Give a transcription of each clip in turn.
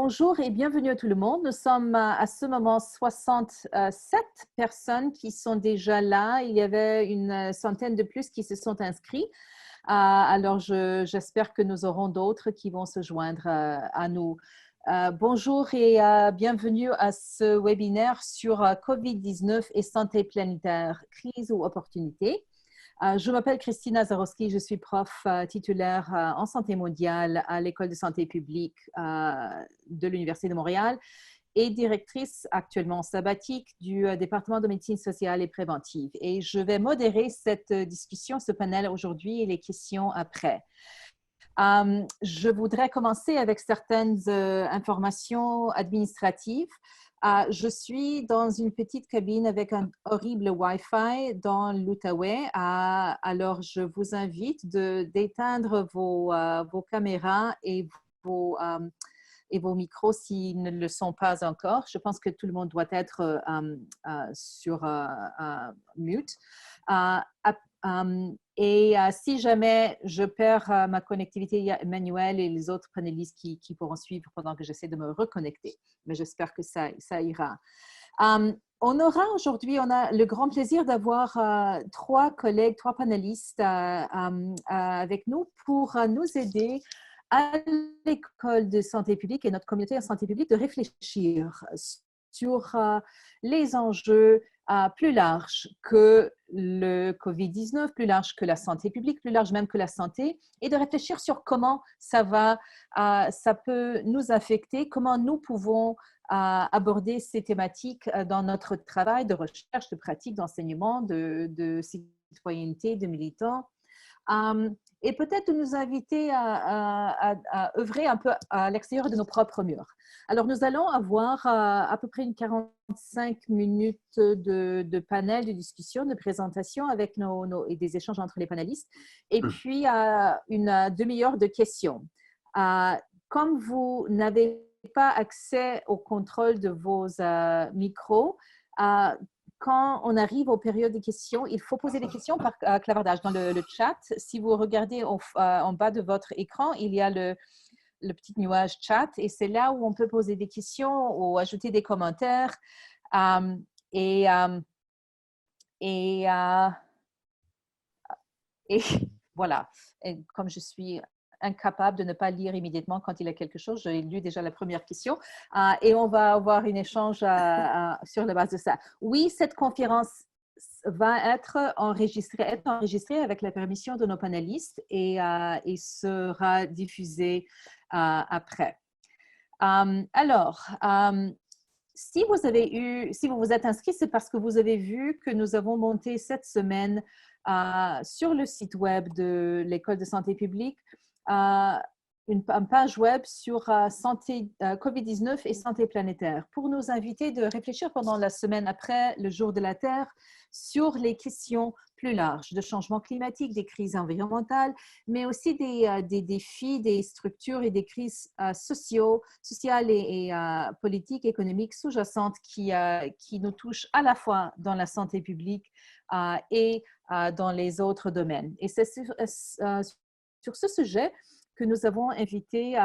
Bonjour et bienvenue à tout le monde. Nous sommes à ce moment 67 personnes qui sont déjà là. Il y avait une centaine de plus qui se sont inscrits. Alors, j'espère que nous aurons d'autres qui vont se joindre à nous. Bonjour et bienvenue à ce webinaire sur COVID-19 et santé planétaire, crise ou opportunité. Je m'appelle Christina Zarowski, je suis prof titulaire en santé mondiale à l'École de santé publique de l'Université de Montréal et directrice actuellement sabbatique du département de médecine sociale et préventive. Et je vais modérer cette discussion, ce panel aujourd'hui et les questions après. Je voudrais commencer avec certaines informations administratives. Je suis dans une petite cabine avec un horrible Wi-Fi dans l'Outaouais. Alors, je vous invite d'éteindre vos caméras et vos micros s'ils ne le sont pas encore. Je pense que tout le monde doit être sur mute. Si jamais je perds ma connectivité, il y a Emmanuel et les autres panélistes qui pourront suivre pendant que j'essaie de me reconnecter. Mais j'espère que ça ira. On a le grand plaisir d'avoir trois collègues, trois panélistes avec nous pour nous aider à l'École de santé publique et notre communauté en santé publique de réfléchir sur les enjeux plus larges que le COVID-19, plus large que la santé publique, plus large même que la santé, et de réfléchir sur comment ça peut nous affecter, comment nous pouvons aborder ces thématiques dans notre travail de recherche, de pratique, d'enseignement, de citoyenneté, de militants. Et peut-être de nous inviter à œuvrer un peu à l'extérieur de nos propres murs. Alors, nous allons avoir à peu près une 45 minutes de panel, de discussion, de présentation avec et des échanges entre les panélistes, et puis une demi-heure de questions. Comme vous n'avez pas accès au contrôle de vos micros, quand on arrive aux périodes de questions, il faut poser des questions par clavardage dans le chat. Si vous regardez en bas de votre écran, il y a le petit nuage chat et c'est là où on peut poser des questions ou ajouter des commentaires. Et voilà. Et comme je suis incapable de ne pas lire immédiatement quand il y a quelque chose, j'ai lu déjà la première question et on va avoir un échange sur la base de ça. Oui, cette conférence va être enregistrée avec la permission de nos panélistes et sera diffusée après. Alors, si vous vous êtes inscrit, c'est parce que vous avez vu que nous avons monté cette semaine sur le site web de l'École de santé publique une page web sur COVID-19 et santé planétaire pour nous inviter de réfléchir pendant la semaine après le jour de la Terre sur les questions plus larges de changement climatique, des crises environnementales, mais aussi des défis, des structures et des crises sociales et politiques, économiques sous-jacentes qui nous touchent à la fois dans la santé publique et dans les autres domaines. Et c'est sur ce sujet que nous avons invité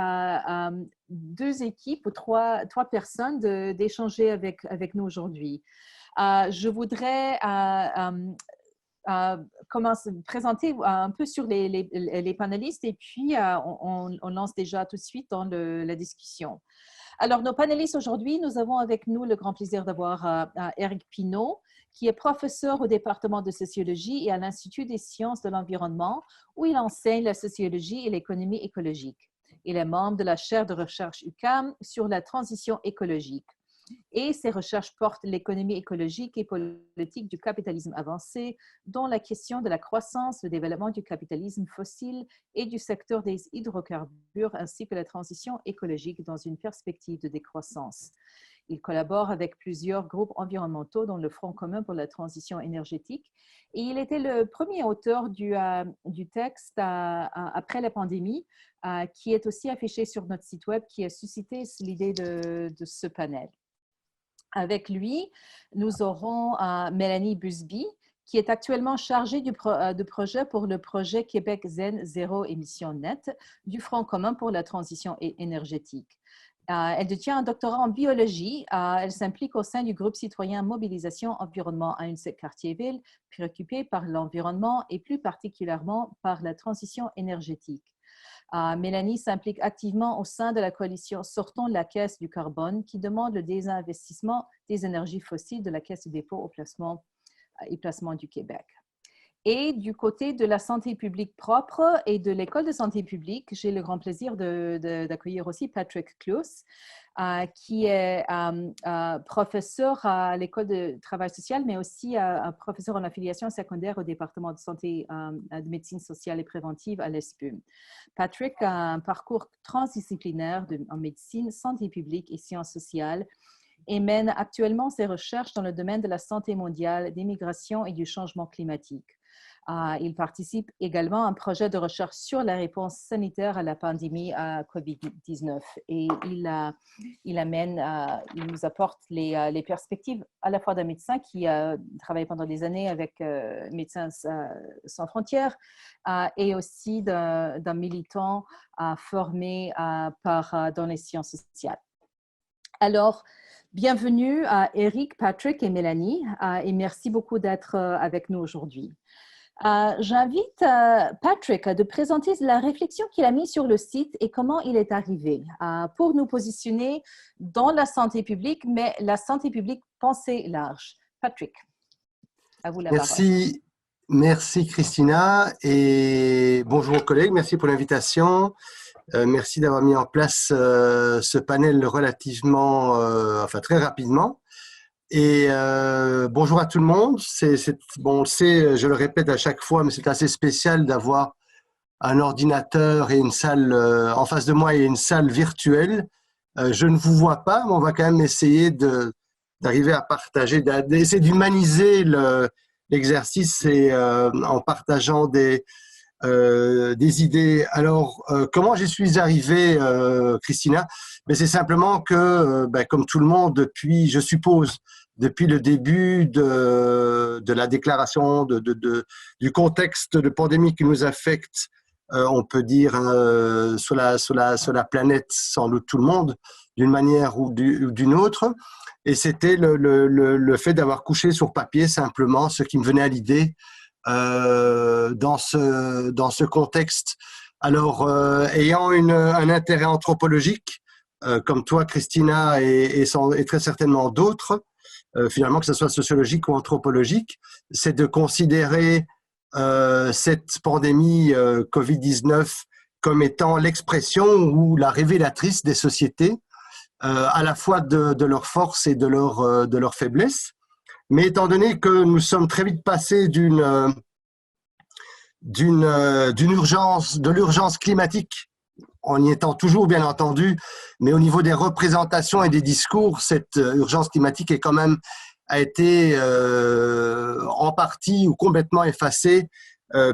deux équipes ou trois personnes d'échanger avec nous aujourd'hui. Je voudrais présenter un peu sur les panélistes et puis on lance déjà tout de suite dans la discussion. Alors, nos panélistes aujourd'hui, nous avons avec nous le grand plaisir d'avoir Éric Pinault, qui est professeur au département de sociologie et à l'Institut des sciences de l'environnement, où il enseigne la sociologie et l'économie écologique. Il est membre de la chaire de recherche UQAM sur la transition écologique. Et ses recherches portent l'économie écologique et politique du capitalisme avancé, dont la question de la croissance, le développement du capitalisme fossile et du secteur des hydrocarbures, ainsi que la transition écologique dans une perspective de décroissance. Il collabore avec plusieurs groupes environnementaux, dont le Front commun pour la transition énergétique. Et il était le premier auteur du texte après la pandémie, qui est aussi affiché sur notre site web, qui a suscité l'idée de ce panel. Avec lui, nous aurons Mélanie Busby, qui est actuellement chargée de projet pour le projet Québec Zen Zéro Émission Net du Front commun pour la transition énergétique. Elle détient un doctorat en biologie. Elle s'implique au sein du groupe citoyen Mobilisation Environnement à UNICEF-Quartier-Ville, préoccupée par l'environnement et plus particulièrement par la transition énergétique. Mélanie s'implique activement au sein de la coalition Sortons de la caisse du carbone qui demande le désinvestissement des énergies fossiles de la caisse de dépôt au placement et placement du Québec. Et du côté de la santé publique propre et de l'école de santé publique, j'ai le grand plaisir d'accueillir aussi Patrick Clouse, qui est professeur à l'école de travail social, mais aussi un professeur en affiliation secondaire au département de santé, de médecine sociale et préventive à l'ESPUM. Patrick a un parcours transdisciplinaire en médecine, santé publique et sciences sociales et mène actuellement ses recherches dans le domaine de la santé mondiale, des migrations et du changement climatique. Il participe également à un projet de recherche sur la réponse sanitaire à la pandémie COVID-19 et il nous apporte les perspectives à la fois d'un médecin qui a travaillé pendant des années avec Médecins sans frontières et aussi d'un militant formé dans les sciences sociales. Alors, bienvenue à Eric, Patrick et Mélanie et merci beaucoup d'être avec nous aujourd'hui. J'invite Patrick de présenter la réflexion qu'il a mise sur le site et comment il est arrivé pour nous positionner dans la santé publique, mais la santé publique pensée large. Patrick, à vous la parole. Merci Christina et bonjour aux collègues, merci pour l'invitation. Merci d'avoir mis en place ce panel relativement, très rapidement. Et bonjour à tout le monde. Bon, on le sait, je le répète à chaque fois, mais c'est assez spécial d'avoir un ordinateur et une salle en face de moi et une salle virtuelle. Je ne vous vois pas, mais on va quand même essayer d'arriver à partager, d'essayer d'humaniser l'exercice et en partageant des idées. Alors, comment j'y suis arrivé, Christina? Mais c'est simplement que, comme tout le monde, depuis le début de la déclaration du contexte de pandémie qui nous affecte, on peut dire sur la planète, sans doute tout le monde, d'une manière ou d'une autre. Et c'était le fait d'avoir couché sur papier simplement ce qui me venait à l'idée dans ce contexte. Alors, ayant un intérêt anthropologique, comme toi, Christina, et très certainement d'autres, finalement, que ce soit sociologique ou anthropologique, c'est de considérer cette pandémie Covid-19 comme étant l'expression ou la révélatrice des sociétés, à la fois de leur force et de leur faiblesse. Mais étant donné que nous sommes très vite passés de l'urgence climatique, en y étant toujours bien entendu, mais au niveau des représentations et des discours, cette urgence climatique a été en partie ou complètement effacée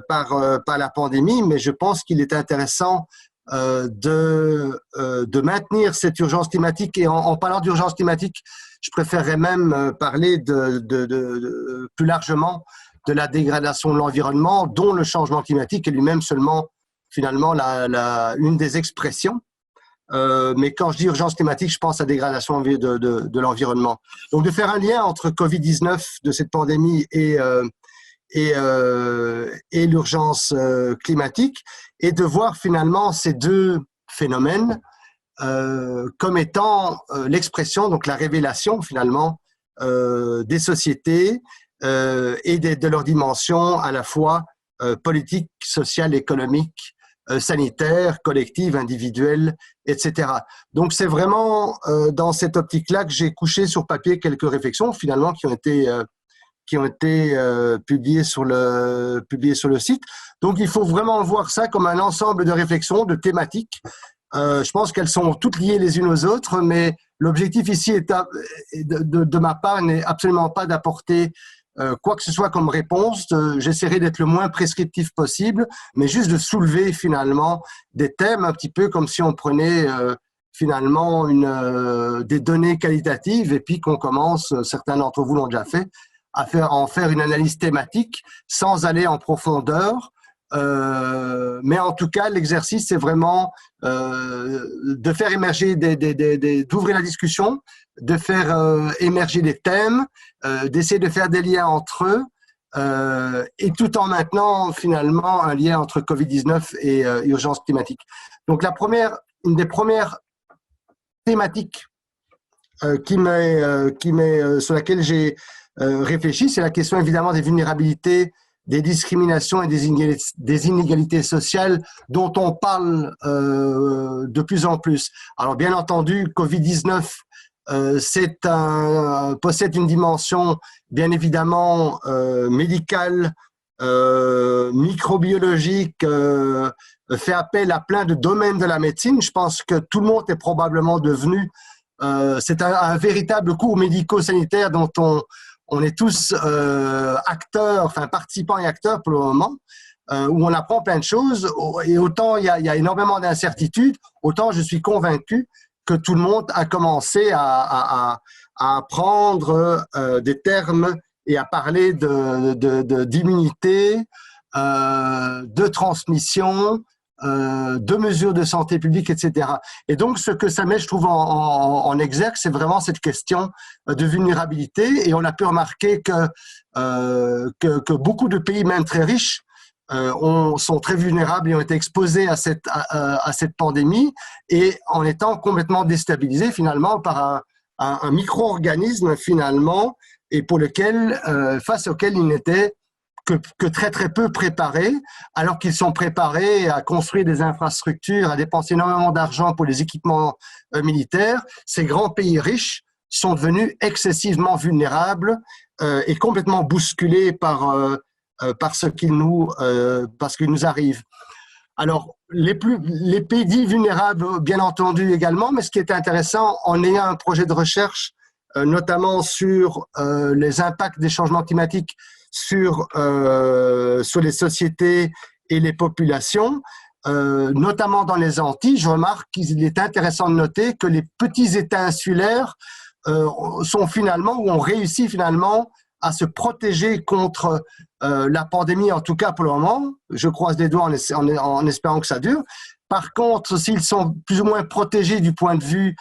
par la pandémie. Mais je pense qu'il est intéressant de maintenir cette urgence climatique. Et en parlant d'urgence climatique, je préférerais même parler plus largement de la dégradation de l'environnement, dont le changement climatique est lui-même seulement finalement une des expressions. Mais quand je dis urgence climatique, je pense à dégradation de l'environnement. Donc de faire un lien entre Covid-19, de cette pandémie, et l'urgence climatique, et de voir finalement ces deux phénomènes comme étant l'expression, donc la révélation finalement des sociétés et de leur dimension à la fois politique, sociale, économique, sanitaire, collective, individuelle, etc. Donc c'est vraiment dans cette optique-là que j'ai couché sur papier quelques réflexions finalement qui ont été publiées sur le site. Donc il faut vraiment voir ça comme un ensemble de réflexions, de thématiques. Je pense qu'elles sont toutes liées les unes aux autres, mais l'objectif ici de ma part n'est absolument pas d'apporter quoi que ce soit comme réponse. J'essaierai d'être le moins prescriptif possible, mais juste de soulever finalement des thèmes un petit peu comme si on prenait finalement des données qualitatives et puis qu'on commence, certains d'entre vous l'ont déjà fait, à en faire une analyse thématique sans aller en profondeur Mais en tout cas, l'exercice, c'est vraiment de faire émerger, d'ouvrir la discussion, de faire émerger des thèmes, d'essayer de faire des liens entre eux, et tout en maintenant finalement un lien entre Covid-19 et urgence climatique. Donc une des premières thématiques sur laquelle j'ai réfléchi, c'est la question évidemment des vulnérabilités, des discriminations et des inégalités sociales dont on parle de plus en plus. Alors bien entendu, Covid-19 possède une dimension bien évidemment médicale, microbiologique, fait appel à plein de domaines de la médecine. Je pense que tout le monde est probablement devenu, c'est un véritable cours médico-sanitaire dont on est tous acteurs, enfin participants et acteurs pour le moment, où on apprend plein de choses. Et autant il y a énormément d'incertitudes, autant je suis convaincu que tout le monde a commencé à apprendre des termes et à parler d'immunité, de transmission, de mesures de santé publique, etc. Et donc, ce que ça met, je trouve, en exergue, c'est vraiment cette question de vulnérabilité. Et on a pu remarquer que beaucoup de pays, même très riches, sont très vulnérables et ont été exposés à cette pandémie, et en étant complètement déstabilisés finalement par un micro-organisme finalement, et face auquel ils n'étaient que très très peu préparés, alors qu'ils sont préparés à construire des infrastructures, à dépenser énormément d'argent pour les équipements militaires. Ces grands pays riches sont devenus excessivement vulnérables et complètement bousculés par ce qu'il nous arrive. Alors, les pays dits vulnérables, bien entendu également, mais ce qui est intéressant, en ayant un projet de recherche, notamment sur les impacts des changements climatiques sur les sociétés et les populations, notamment dans les Antilles, je remarque qu'il est intéressant de noter que les petits États insulaires sont finalement, ou ont réussi finalement à se protéger contre la pandémie, en tout cas pour le moment. Je croise les doigts en espérant que ça dure. Par contre, s'ils sont plus ou moins protégés du point de vue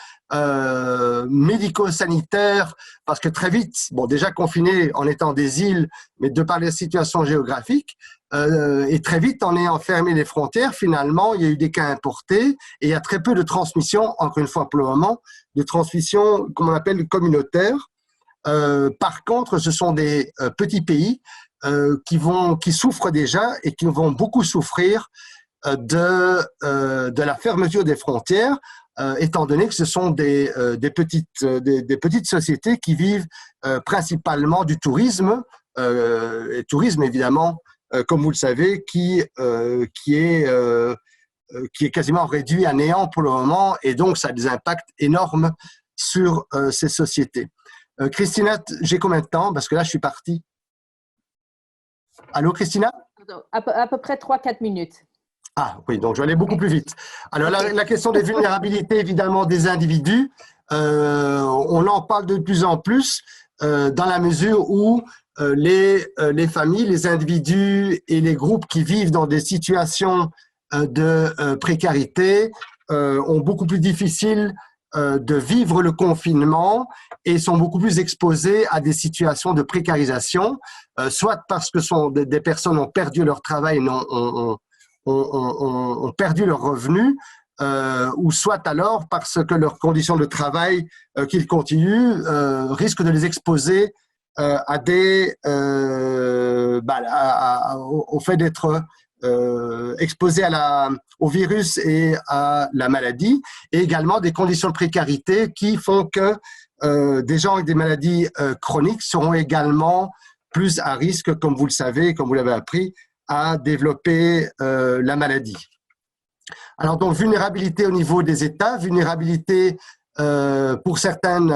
médico-sanitaire, parce que très vite, bon, déjà confinés en étant des îles, mais de par les situations géographiques, et très vite, en ayant fermé les frontières, finalement, il y a eu des cas importés, et il y a très peu de transmission, encore une fois pour le moment, de transmission, comme on appelle, communautaire. Par contre, ce sont des petits pays qui souffrent déjà et qui vont beaucoup souffrir de la fermeture des frontières, étant donné que ce sont des petites sociétés qui vivent principalement du tourisme, et tourisme évidemment, comme vous le savez, qui est quasiment réduit à néant pour le moment, et donc ça a des impacts énormes sur ces sociétés. Christina, j'ai combien de temps? Parce que là, je suis parti. Allô, Christina? À peu près 3-4 minutes. Ah oui, donc je vais aller beaucoup plus vite. Alors la question des vulnérabilités, évidemment, des individus, on en parle de plus en plus dans la mesure où les familles, les individus et les groupes qui vivent dans des situations de précarité ont beaucoup plus difficile de vivre le confinement et sont beaucoup plus exposés à des situations de précarisation, soit parce que des personnes ont perdu leur travail, ont perdu leurs revenus, ou soit alors parce que leurs conditions de travail qu'ils continuent risquent de les exposer au fait d'être exposés au virus et à la maladie, et également des conditions de précarité qui font que des gens avec des maladies chroniques seront également plus à risque, comme vous le savez, comme vous l'avez appris, à développer la maladie. Alors donc vulnérabilité au niveau des États, vulnérabilité pour certaines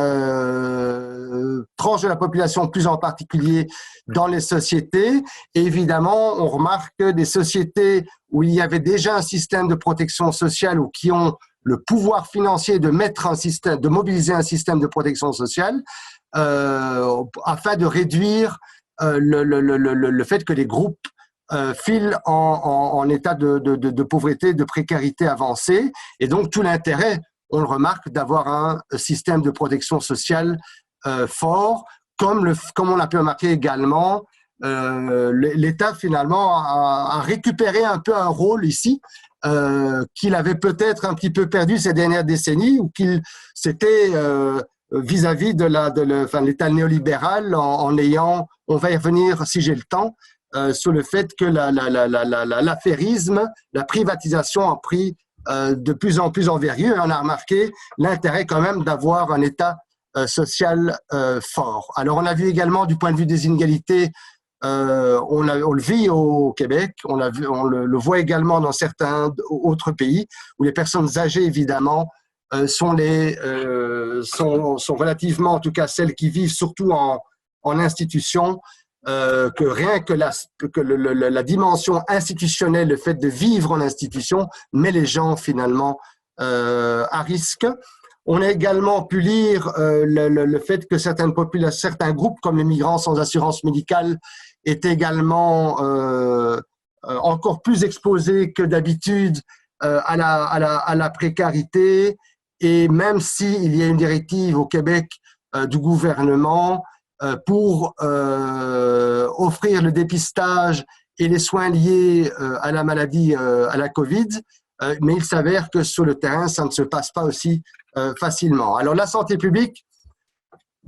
tranches de la population, plus en particulier dans les sociétés. Et évidemment, on remarque que des sociétés où il y avait déjà un système de protection sociale ou qui ont le pouvoir financier de mobiliser un système de protection sociale afin de réduire le fait que les groupes filent en état de pauvreté, de précarité avancée. Et donc, tout l'intérêt, on le remarque, d'avoir un système de protection sociale fort, comme on a pu remarquer également, l'État finalement a récupéré un peu un rôle ici qu'il avait peut-être un petit peu perdu ces dernières décennies, ou qu'il s'était vis-à-vis de l'État néolibéral en ayant, on va y revenir si j'ai le temps, sur le fait que l'affairisme, la privatisation a pris de plus en plus envergure, et on a remarqué l'intérêt quand même d'avoir un État social fort. Alors on a vu également du point de vue des inégalités, on le vit au Québec, on le voit également dans certains autres pays où les personnes âgées évidemment sont relativement, en tout cas celles qui vivent surtout en institution, que rien que la dimension institutionnelle, le fait de vivre en institution, met les gens finalement à risque. On a également pu lire le fait que certains groupes comme les migrants sans assurance médicale étaient également encore plus exposés que d'habitude à la précarité. Et même s'il y a une directive au Québec du gouvernement pour offrir le dépistage et les soins liés à la maladie, à la COVID, mais il s'avère que sur le terrain, ça ne se passe pas aussi facilement. Alors la santé publique,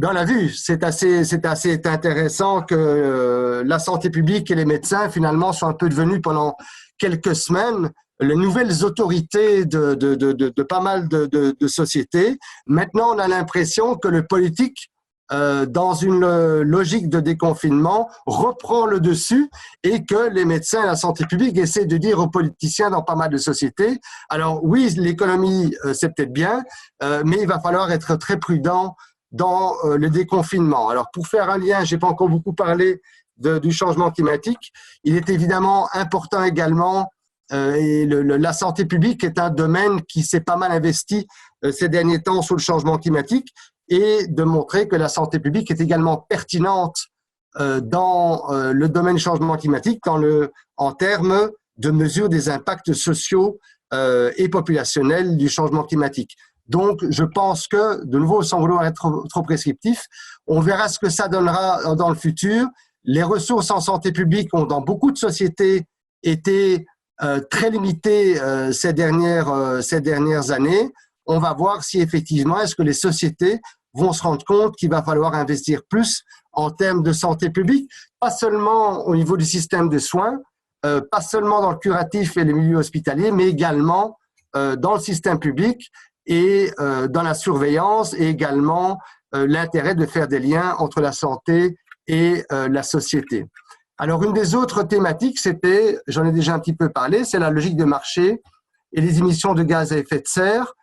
on l'a vu, c'est assez intéressant que la santé publique et les médecins finalement sont un peu devenus pendant quelques semaines les nouvelles autorités de pas mal de sociétés. Maintenant, on a l'impression que le politique, dans une logique de déconfinement, reprend le dessus, et que les médecins et la santé publique essaient de dire aux politiciens dans pas mal de sociétés, alors oui, l'économie, c'est peut-être bien, mais il va falloir être très prudent dans le déconfinement. Alors, pour faire un lien, je n'ai pas encore beaucoup parlé du changement climatique, il est évidemment important également, et la santé publique est un domaine qui s'est pas mal investi ces derniers temps sur le changement climatique, et de montrer que la santé publique est également pertinente dans le domaine du changement climatique, en termes de mesure des impacts sociaux et populationnels du changement climatique. Donc, je pense que, de nouveau, sans vouloir être trop prescriptif, on verra ce que ça donnera dans le futur. Les ressources en santé publique ont, dans beaucoup de sociétés, été très limitées ces dernières années. On va voir si effectivement, est-ce que les sociétés vont se rendre compte qu'il va falloir investir plus en termes de santé publique, pas seulement au niveau du système de soins, pas seulement dans le curatif et les milieux hospitaliers, mais également dans le système public et dans la surveillance, et également l'intérêt de faire des liens entre la santé et la société. Alors, une des autres thématiques, c'était, j'en ai déjà un petit peu parlé, c'est la logique de marché et les émissions de gaz à effet de serre.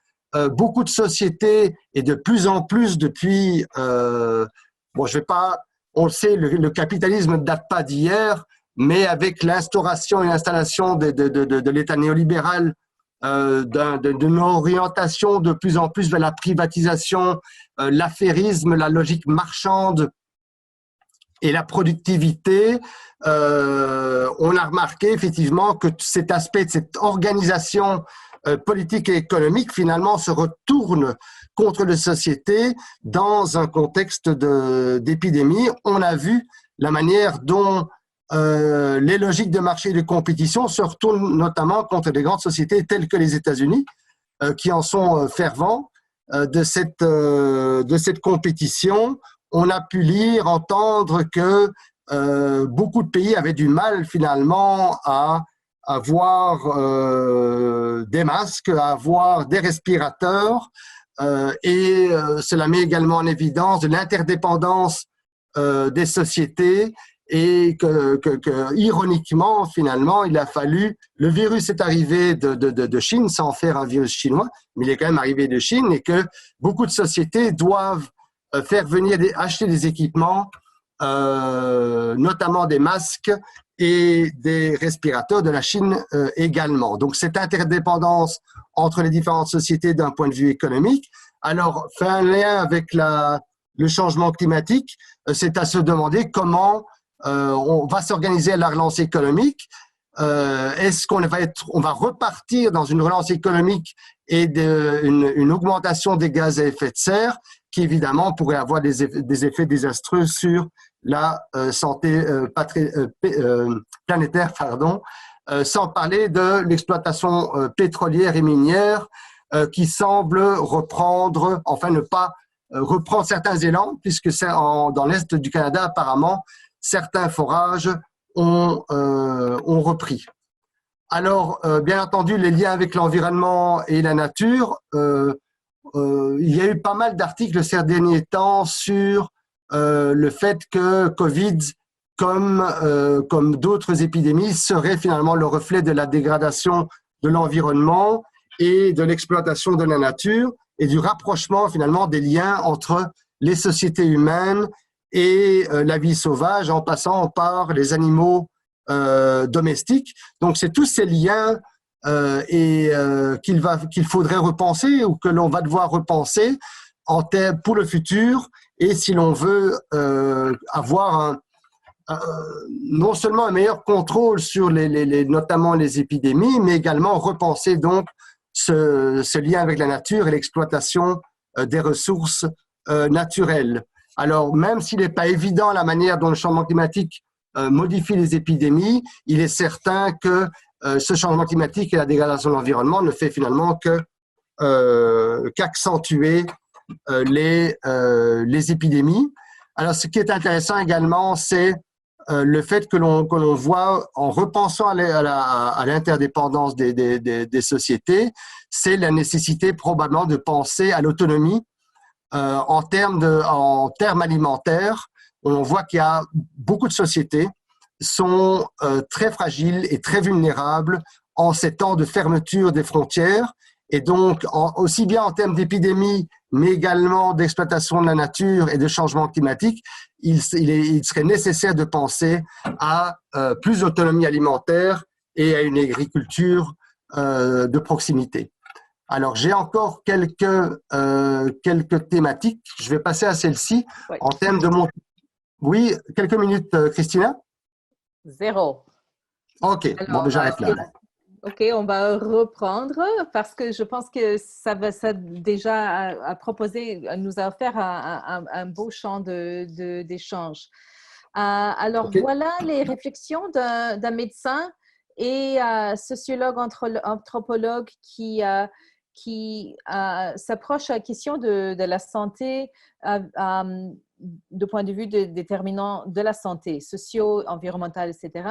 Beaucoup de sociétés, et de plus en plus depuis, bon, je vais pas, on le sait, le capitalisme ne date pas d'hier, mais avec l'instauration et l'installation de l'État néolibéral, d'une orientation de plus en plus vers la privatisation, l'affairisme, la logique marchande et la productivité, on a remarqué effectivement que cet aspect de cette organisation politique et économique finalement se retourne contre les sociétés dans un contexte d'épidémie. On a vu la manière dont les logiques de marché et de compétition se retournent notamment contre des grandes sociétés telles que les États-Unis, qui en sont fervents de cette compétition. On a pu lire, entendre que beaucoup de pays avaient du mal finalement à avoir des masques, à avoir des respirateurs, et cela met également en évidence de l'interdépendance des sociétés, et que ironiquement, finalement, il a fallu, le virus est arrivé de Chine sans faire un virus chinois, mais il est quand même arrivé de Chine, et que beaucoup de sociétés doivent faire venir acheter des équipements, notamment des masques et des respirateurs de la Chine également. Donc, cette interdépendance entre les différentes sociétés d'un point de vue économique, alors, fait un lien avec le changement climatique, c'est à se demander comment on va s'organiser à la relance économique. Est-ce qu'on on va repartir dans une relance économique et une augmentation des gaz à effet de serre qui évidemment pourrait avoir des effets désastreux sur la santé planétaire, sans parler de l'exploitation pétrolière et minière qui semble reprendre, enfin ne pas reprendre certains élans, puisque dans l'Est du Canada, apparemment, certains forages ont repris. Alors, bien entendu, les liens avec l'environnement et la nature, il y a eu pas mal d'articles ces derniers temps sur le fait que Covid, comme d'autres épidémies, serait finalement le reflet de la dégradation de l'environnement et de l'exploitation de la nature et du rapprochement finalement des liens entre les sociétés humaines et la vie sauvage en passant par les animaux domestiques. Donc, c'est tous ces liens qu'il faudrait repenser ou que l'on va devoir repenser pour le futur et si l'on veut avoir non seulement un meilleur contrôle sur notamment les épidémies, mais également repenser donc ce lien avec la nature et l'exploitation des ressources naturelles. Alors, même s'il n'est pas évident la manière dont le changement climatique modifie les épidémies, il est certain que ce changement climatique et la dégradation de l'environnement ne fait finalement qu'accentuer les épidémies. Alors, ce qui est intéressant également, c'est le fait que l'on voit, en repensant à l'interdépendance des sociétés, c'est la nécessité probablement de penser à l'autonomie en termes alimentaires. On voit qu'il y a beaucoup de sociétés sont très fragiles et très vulnérables en ces temps de fermeture des frontières. Et donc, aussi bien en termes d'épidémie, mais également d'exploitation de la nature et de changement climatique, il serait nécessaire de penser à plus d'autonomie alimentaire et à une agriculture de proximité. Alors, j'ai encore quelques thématiques. Je vais passer à celle-ci. Oui. En termes de mon... Oui, quelques minutes, Christina? 0. OK, bon, j'arrête là. OK, on va reprendre parce que je pense que ça déjà a proposé, nous a offert un beau champ d'échange. Alors, Okay. Voilà les réflexions d'un médecin et sociologue, anthropologue qui s'approche à la question de la santé de point de vue de déterminants de la santé, socio-environnementale, etc.,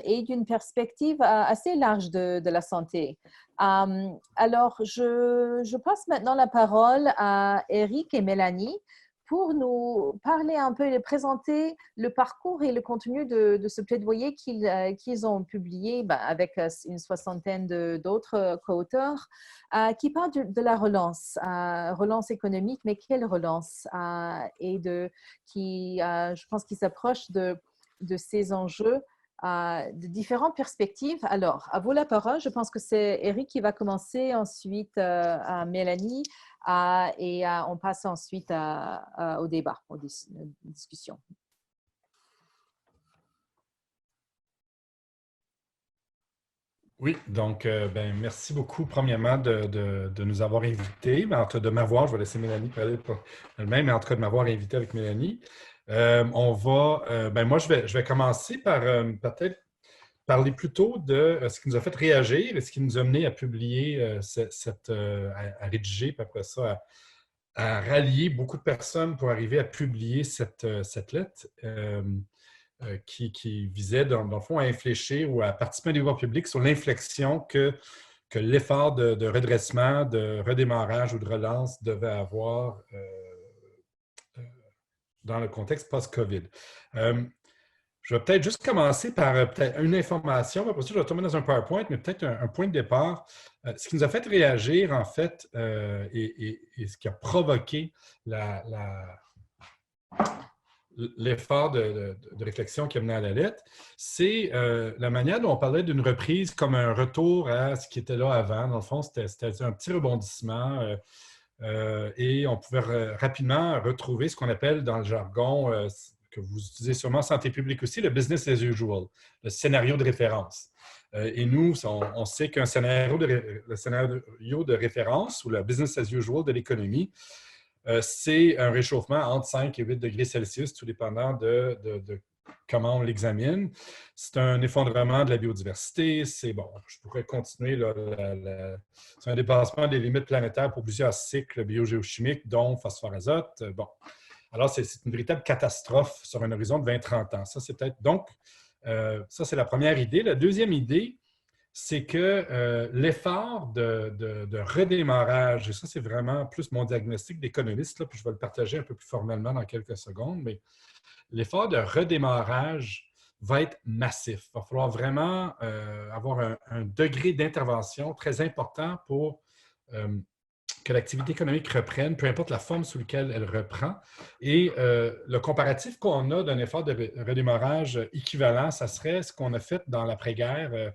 et d'une perspective assez large de la santé. Alors, je passe maintenant la parole à Eric et Mélanie pour nous parler un peu et présenter le parcours et le contenu de ce plaidoyer qu'ils ont publié avec une soixantaine d'autres co-auteurs qui parlent de la relance économique, mais quelle relance et je pense qu'ils s'approchent de ces enjeux de différentes perspectives. Alors, à vous la parole. Je pense que c'est Eric qui va commencer, ensuite à Mélanie, et on passe ensuite au débat, aux discussions. Oui, donc merci beaucoup, premièrement, de nous avoir invités. Mais de m'avoir, je vais laisser Mélanie parler pour elle-même, mais en tout cas de m'avoir invité avec Mélanie. Moi, je vais commencer par peut-être parler plutôt de ce qui nous a fait réagir et ce qui nous a mené à publier, à rédiger, puis après ça, à rallier beaucoup de personnes pour arriver à publier cette lettre qui visait, dans le fond, à infléchir ou à participer à un débat public sur l'inflexion que l'effort de redressement, de redémarrage ou de relance devait avoir dans le contexte post-COVID. Je vais peut-être juste commencer par peut-être une information. Après ça, je vais tomber dans un PowerPoint, mais peut-être un point de départ. Ce qui nous a fait réagir, en fait, et ce qui a provoqué l'effort de réflexion qui a mené à la lettre, c'est la manière dont on parlait d'une reprise comme un retour à ce qui était là avant. Dans le fond, c'était un petit rebondissement et on pouvait rapidement retrouver ce qu'on appelle dans le jargon que vous utilisez sûrement en santé publique aussi, le business as usual, le scénario de référence. Et nous, on sait qu'un scénario de référence ou le business as usual de l'économie, c'est un réchauffement entre 5 et 8 degrés Celsius, tout dépendant de comment on l'examine. C'est un effondrement de la biodiversité. C'est bon, je pourrais continuer. Là, c'est un dépassement des limites planétaires pour plusieurs cycles biogéochimiques, dont phosphore, azote. Bon, alors c'est une véritable catastrophe sur un horizon de 20-30 ans. Ça, c'est peut-être donc, ça, c'est la première idée. La deuxième idée, c'est que l'effort de redémarrage, et ça, c'est vraiment plus mon diagnostic d'économiste, puis je vais le partager un peu plus formellement dans quelques secondes, mais l'effort de redémarrage va être massif. Il va falloir vraiment avoir un degré d'intervention très important pour que l'activité économique reprenne, peu importe la forme sous laquelle elle reprend. Et le comparatif qu'on a d'un effort de redémarrage équivalent, ça serait ce qu'on a fait dans l'après-guerre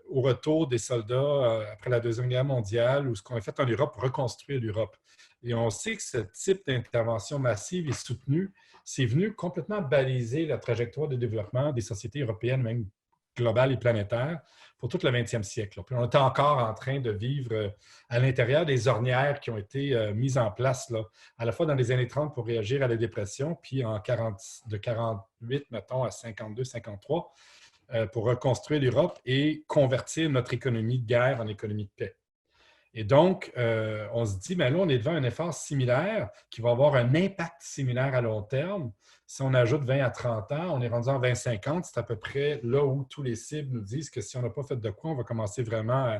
au retour des soldats après la Deuxième Guerre mondiale, ou ce qu'on a fait en Europe pour reconstruire l'Europe. Et on sait que ce type d'intervention massive et soutenue, c'est venu complètement baliser la trajectoire de développement des sociétés européennes, même globales et planétaires, pour tout le 20e siècle. Puis on est encore en train de vivre à l'intérieur des ornières qui ont été mises en place là, à la fois dans les années 30 pour réagir à la dépression, puis de 48, mettons, à 52, 53, pour reconstruire l'Europe et convertir notre économie de guerre en économie de paix. Et donc, on se dit, bien là, on est devant un effort similaire qui va avoir un impact similaire à long terme. Si on ajoute 20 à 30 ans, on est rendu en 2050, c'est à peu près là où tous les cibles nous disent que si on n'a pas fait de quoi, on va commencer vraiment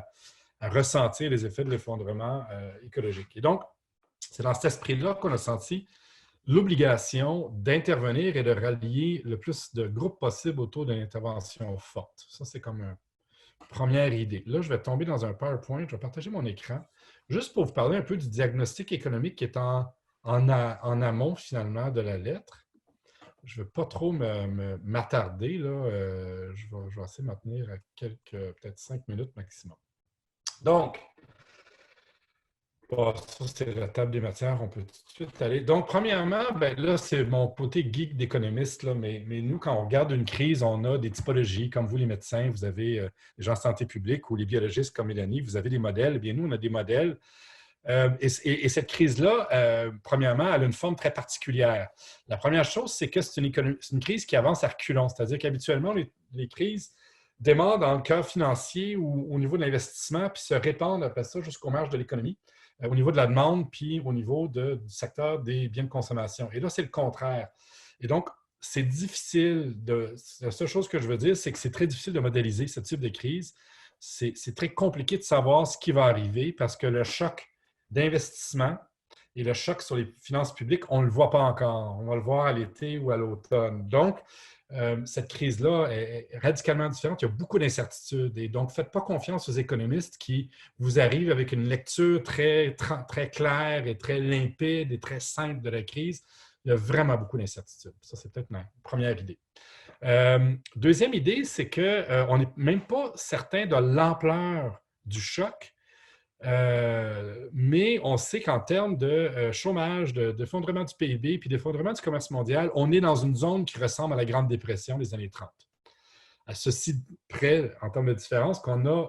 à ressentir les effets de l'effondrement écologique. Et donc, c'est dans cet esprit-là qu'on a senti l'obligation d'intervenir et de rallier le plus de groupes possible autour d'une intervention forte. Ça, c'est comme une première idée. Là, je vais tomber dans un PowerPoint, je vais partager mon écran, juste pour vous parler un peu du diagnostic économique qui est en amont, finalement, de la lettre. Je ne veux pas trop m'attarder, là. Je vais essayer de m'en tenir à peut-être 5 minutes maximum. Donc, bon, ça, c'est la table des matières, on peut tout de suite aller. Donc, premièrement, ben là, c'est mon côté geek d'économiste, là, mais nous, quand on regarde une crise, on a des typologies. Comme vous, les médecins, vous avez les gens en santé publique ou les biologistes comme Mélanie, vous avez des modèles. Eh bien, nous, on a des modèles. Et cette crise-là, premièrement, elle a une forme très particulière. La première chose, c'est que c'est une crise qui avance à reculons. C'est-à-dire qu'habituellement, les crises démarrent dans le cœur financier ou au niveau de l'investissement, puis se répandent après ça jusqu'aux marges de l'économie, au niveau de la demande, puis au niveau du secteur des biens de consommation. Et là, c'est le contraire. Et donc, c'est difficile la seule chose que je veux dire, c'est que c'est très difficile de modéliser ce type de crise. C'est très compliqué de savoir ce qui va arriver parce que le choc d'investissement et le choc sur les finances publiques, on ne le voit pas encore. On va le voir à l'été ou à l'automne. Donc, cette crise-là est radicalement différente. Il y a beaucoup d'incertitudes. Et donc, faites pas confiance aux économistes qui vous arrivent avec une lecture très, très claire et très limpide et très simple de la crise. Il y a vraiment beaucoup d'incertitudes. Ça, c'est peut-être ma première idée. Deuxième idée, c'est qu'on n'est même pas certain de l'ampleur du choc. Mais on sait qu'en termes de chômage, d'effondrement du PIB puis d'effondrement du commerce mondial, on est dans une zone qui ressemble à la Grande Dépression des années 30. À ceci près, en termes de différence, qu'on a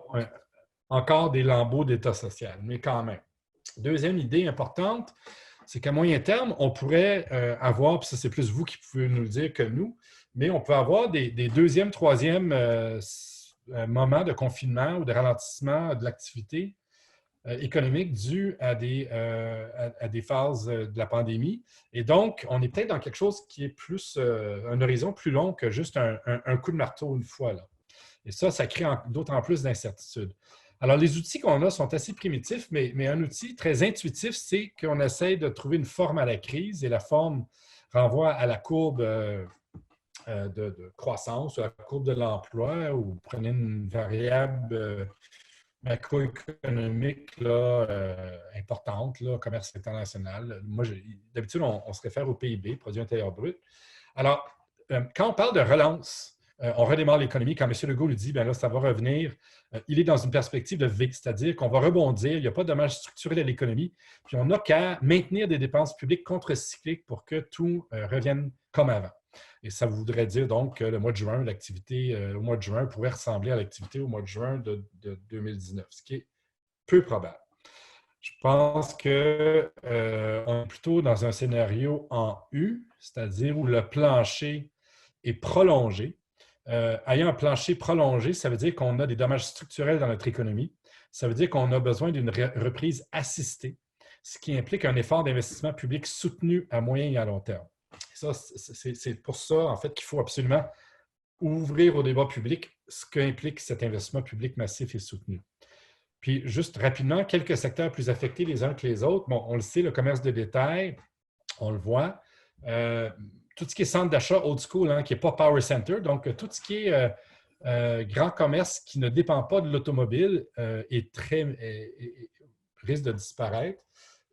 encore des lambeaux d'État social, mais quand même. Deuxième idée importante, c'est qu'à moyen terme, on pourrait avoir, puis ça c'est plus vous qui pouvez nous le dire que nous, mais on peut avoir des deuxième, troisième moments de confinement ou de ralentissement de l'activité économique dû à des phases de la pandémie. Et donc, on est peut-être dans quelque chose qui est plus un horizon plus long que juste un coup de marteau une fois. Là. Et ça crée d'autant plus d'incertitudes. Alors, les outils qu'on a sont assez primitifs, mais un outil très intuitif, c'est qu'on essaie de trouver une forme à la crise et la forme renvoie à la courbe de croissance ou à la courbe de l'emploi ou vous prenez une variable macroéconomique importante, là, commerce international. Moi, d'habitude, on se réfère au PIB, produit intérieur brut. Alors, quand on parle de relance, on redémarre l'économie. Quand M. Legault lui dit, bien là, ça va revenir, il est dans une perspective de V, c'est-à-dire qu'on va rebondir, il n'y a pas de dommage structurel à l'économie, puis on n'a qu'à maintenir des dépenses publiques contre-cycliques pour que tout revienne comme avant. Et ça voudrait dire donc que le mois de juin, l'activité au mois de juin pourrait ressembler à l'activité au mois de juin de 2019, ce qui est peu probable. Je pense qu'on est plutôt dans un scénario en U, c'est-à-dire où le plancher est prolongé. Ayant un plancher prolongé, ça veut dire qu'on a des dommages structurels dans notre économie. Ça veut dire qu'on a besoin d'une reprise assistée, ce qui implique un effort d'investissement public soutenu à moyen et à long terme. Ça, c'est pour ça, en fait, qu'il faut absolument ouvrir au débat public ce qu'implique cet investissement public massif et soutenu. Puis, juste rapidement, quelques secteurs plus affectés les uns que les autres. Bon, on le sait, le commerce de détail, on le voit. Tout ce qui est centre d'achat old school, hein, qui n'est pas power center, donc tout ce qui est grand commerce qui ne dépend pas de l'automobile risque de disparaître.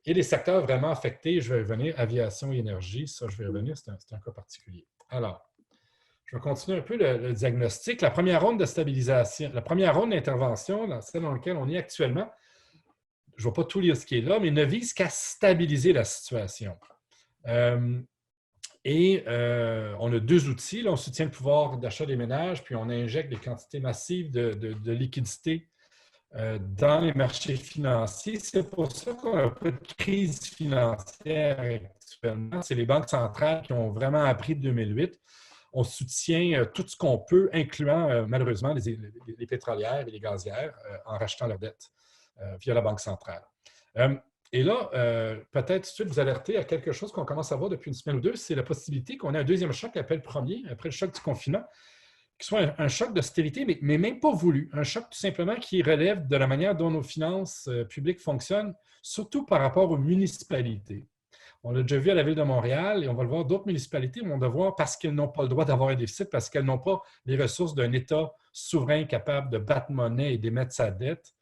Et les secteurs vraiment affectés, je vais revenir, aviation et énergie, ça je vais revenir, c'est un cas particulier. Alors, je vais continuer un peu le diagnostic. La première ronde de stabilisation, la première ronde d'intervention, celle dans laquelle on est actuellement, je ne vais pas tout lire ce qui est là, mais ne vise qu'à stabiliser la situation. On a deux outils. Là, on soutient le pouvoir d'achat des ménages, puis on injecte des quantités massives de liquidités dans les marchés financiers. C'est pour ça qu'on a un peu de crise financière actuellement. C'est les banques centrales qui ont vraiment appris de 2008. On soutient tout ce qu'on peut, incluant malheureusement les pétrolières et les gazières, en rachetant leurs dettes via la Banque centrale. Et là, peut-être tout de suite vous alerter à quelque chose qu'on commence à voir depuis une semaine ou deux, c'est la possibilité qu'on ait un deuxième choc après le premier, après le choc du confinement, qui soit un choc d'austérité, mais même pas voulu. Un choc tout simplement qui relève de la manière dont nos finances publiques fonctionnent, surtout par rapport aux municipalités. On l'a déjà vu à la Ville de Montréal et on va le voir, d'autres municipalités vont devoir, parce qu'elles n'ont pas le droit d'avoir un déficit, parce qu'elles n'ont pas les ressources d'un État souverain capable de battre monnaie et d'émettre sa dette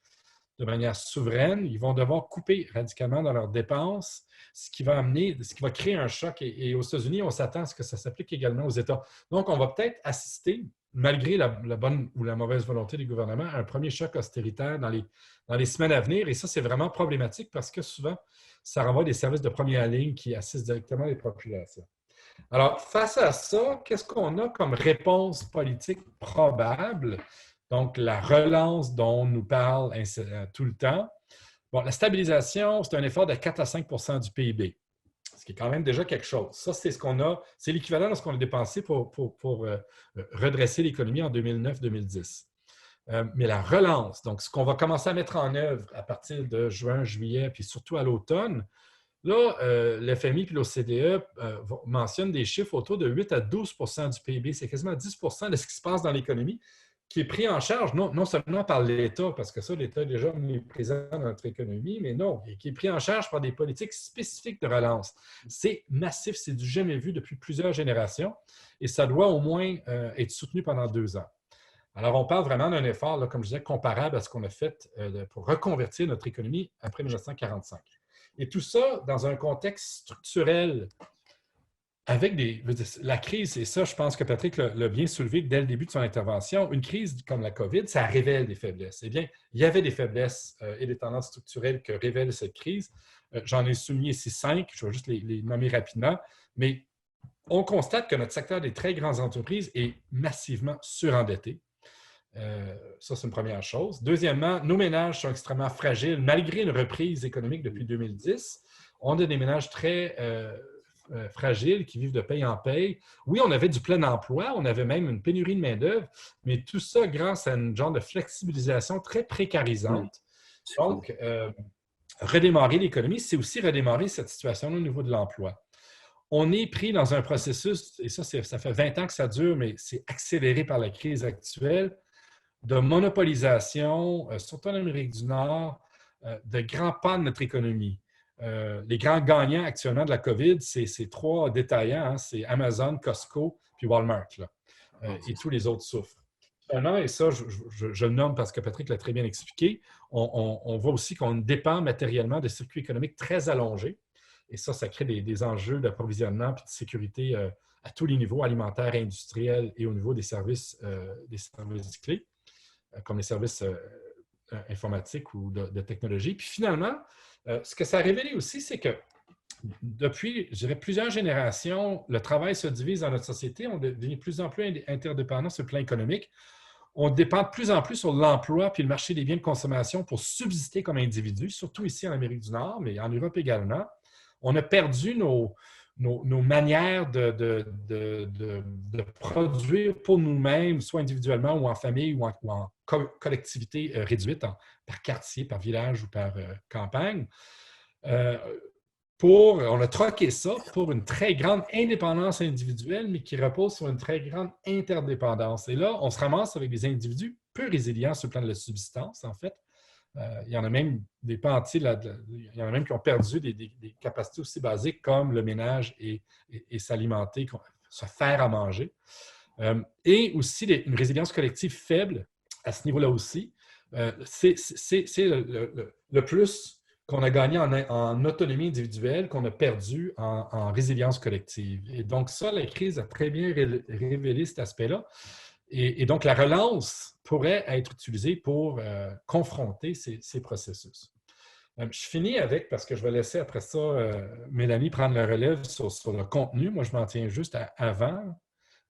de manière souveraine, ils vont devoir couper radicalement dans leurs dépenses, ce qui va créer un choc. Et aux États-Unis, on s'attend à ce que ça s'applique également aux États. Donc, on va peut-être assister, malgré la bonne ou la mauvaise volonté du gouvernement, à un premier choc austéritaire dans les semaines à venir. Et ça, c'est vraiment problématique parce que souvent, ça renvoie des services de première ligne qui assistent directement les populations. Alors, face à ça, qu'est-ce qu'on a comme réponse politique probable? Donc, la relance dont on nous parle tout le temps. Bon, la stabilisation, c'est un effort de 4 à 5 du PIB, ce qui est quand même déjà quelque chose. Ça, c'est ce qu'on a, c'est l'équivalent de ce qu'on a dépensé pour redresser l'économie en 2009-2010. Mais la relance, donc ce qu'on va commencer à mettre en œuvre à partir de juin, juillet, puis surtout à l'automne, là, l'FMI et l'OCDE mentionnent des chiffres autour de 8 à 12 du PIB. C'est quasiment 10 de ce qui se passe dans l'économie qui est pris en charge, non seulement par l'État, parce que ça, l'État est déjà omniprésent dans notre économie, mais non, qui est pris en charge par des politiques spécifiques de relance. C'est massif, c'est du jamais vu depuis plusieurs générations, et ça doit au moins être soutenu pendant 2 ans. Alors, on parle vraiment d'un effort, là, comme je disais, comparable à ce qu'on a fait pour reconvertir notre économie après 1945. Et tout ça dans un contexte structurel avec la crise, et ça, je pense que Patrick l'a bien soulevé dès le début de son intervention, une crise comme la COVID, ça révèle des faiblesses. Eh bien, il y avait des faiblesses et des tendances structurelles que révèle cette crise. J'en ai souligné ici 5, je vais juste les nommer rapidement, mais on constate que notre secteur des très grandes entreprises est massivement surendetté. Ça, c'est une première chose. Deuxièmement, nos ménages sont extrêmement fragiles, malgré une reprise économique depuis 2010. On a des ménages très fragiles qui vivent de paye en paye. Oui, on avait du plein emploi, on avait même une pénurie de main-d'œuvre, mais tout ça grâce à une genre de flexibilisation très précarisante. Donc, redémarrer l'économie, c'est aussi redémarrer cette situation au niveau de l'emploi. On est pris dans un processus, et ça fait 20 ans que ça dure, mais c'est accéléré par la crise actuelle, de monopolisation, surtout en Amérique du Nord, de grands pas de notre économie. Les grands gagnants actuellement de la COVID, c'est 3 détaillants, hein, c'est Amazon, Costco puis Walmart. Là. Et tous les autres souffrent. Et ça, je le nomme parce que Patrick l'a très bien expliqué, on voit aussi qu'on dépend matériellement de circuits économiques très allongés. Et ça crée des enjeux d'approvisionnement et de sécurité à tous les niveaux, alimentaires, industriels et au niveau des services clés, comme les services informatiques ou de technologie. Puis finalement, ce que ça a révélé aussi, c'est que depuis, je dirais, plusieurs générations, le travail se divise dans notre société. On devient de plus en plus interdépendant sur le plan économique. On dépend de plus en plus sur l'emploi puis le marché des biens de consommation pour subsister comme individu, surtout ici en Amérique du Nord, mais en Europe également. On a perdu nos manières de produire pour nous-mêmes, soit individuellement ou en famille ou en collectivité réduite, par quartier, par village ou par campagne. On a troqué ça pour une très grande indépendance individuelle, mais qui repose sur une très grande interdépendance. Et là, on se ramasse avec des individus peu résilients sur le plan de la subsistance, en fait. Il y en a même des pans entiers, il y en a même qui ont perdu des capacités aussi basiques comme le ménage et s'alimenter, se faire à manger. Et aussi une résilience collective faible à ce niveau-là aussi. C'est le plus qu'on a gagné en autonomie individuelle, qu'on a perdu en résilience collective. Et donc ça, la crise a très bien révélé cet aspect-là. Et donc, la relance pourrait être utilisée pour confronter ces processus. Je finis avec, parce que je vais laisser après ça Mélanie prendre le relève sur le contenu. Moi, je m'en tiens juste avant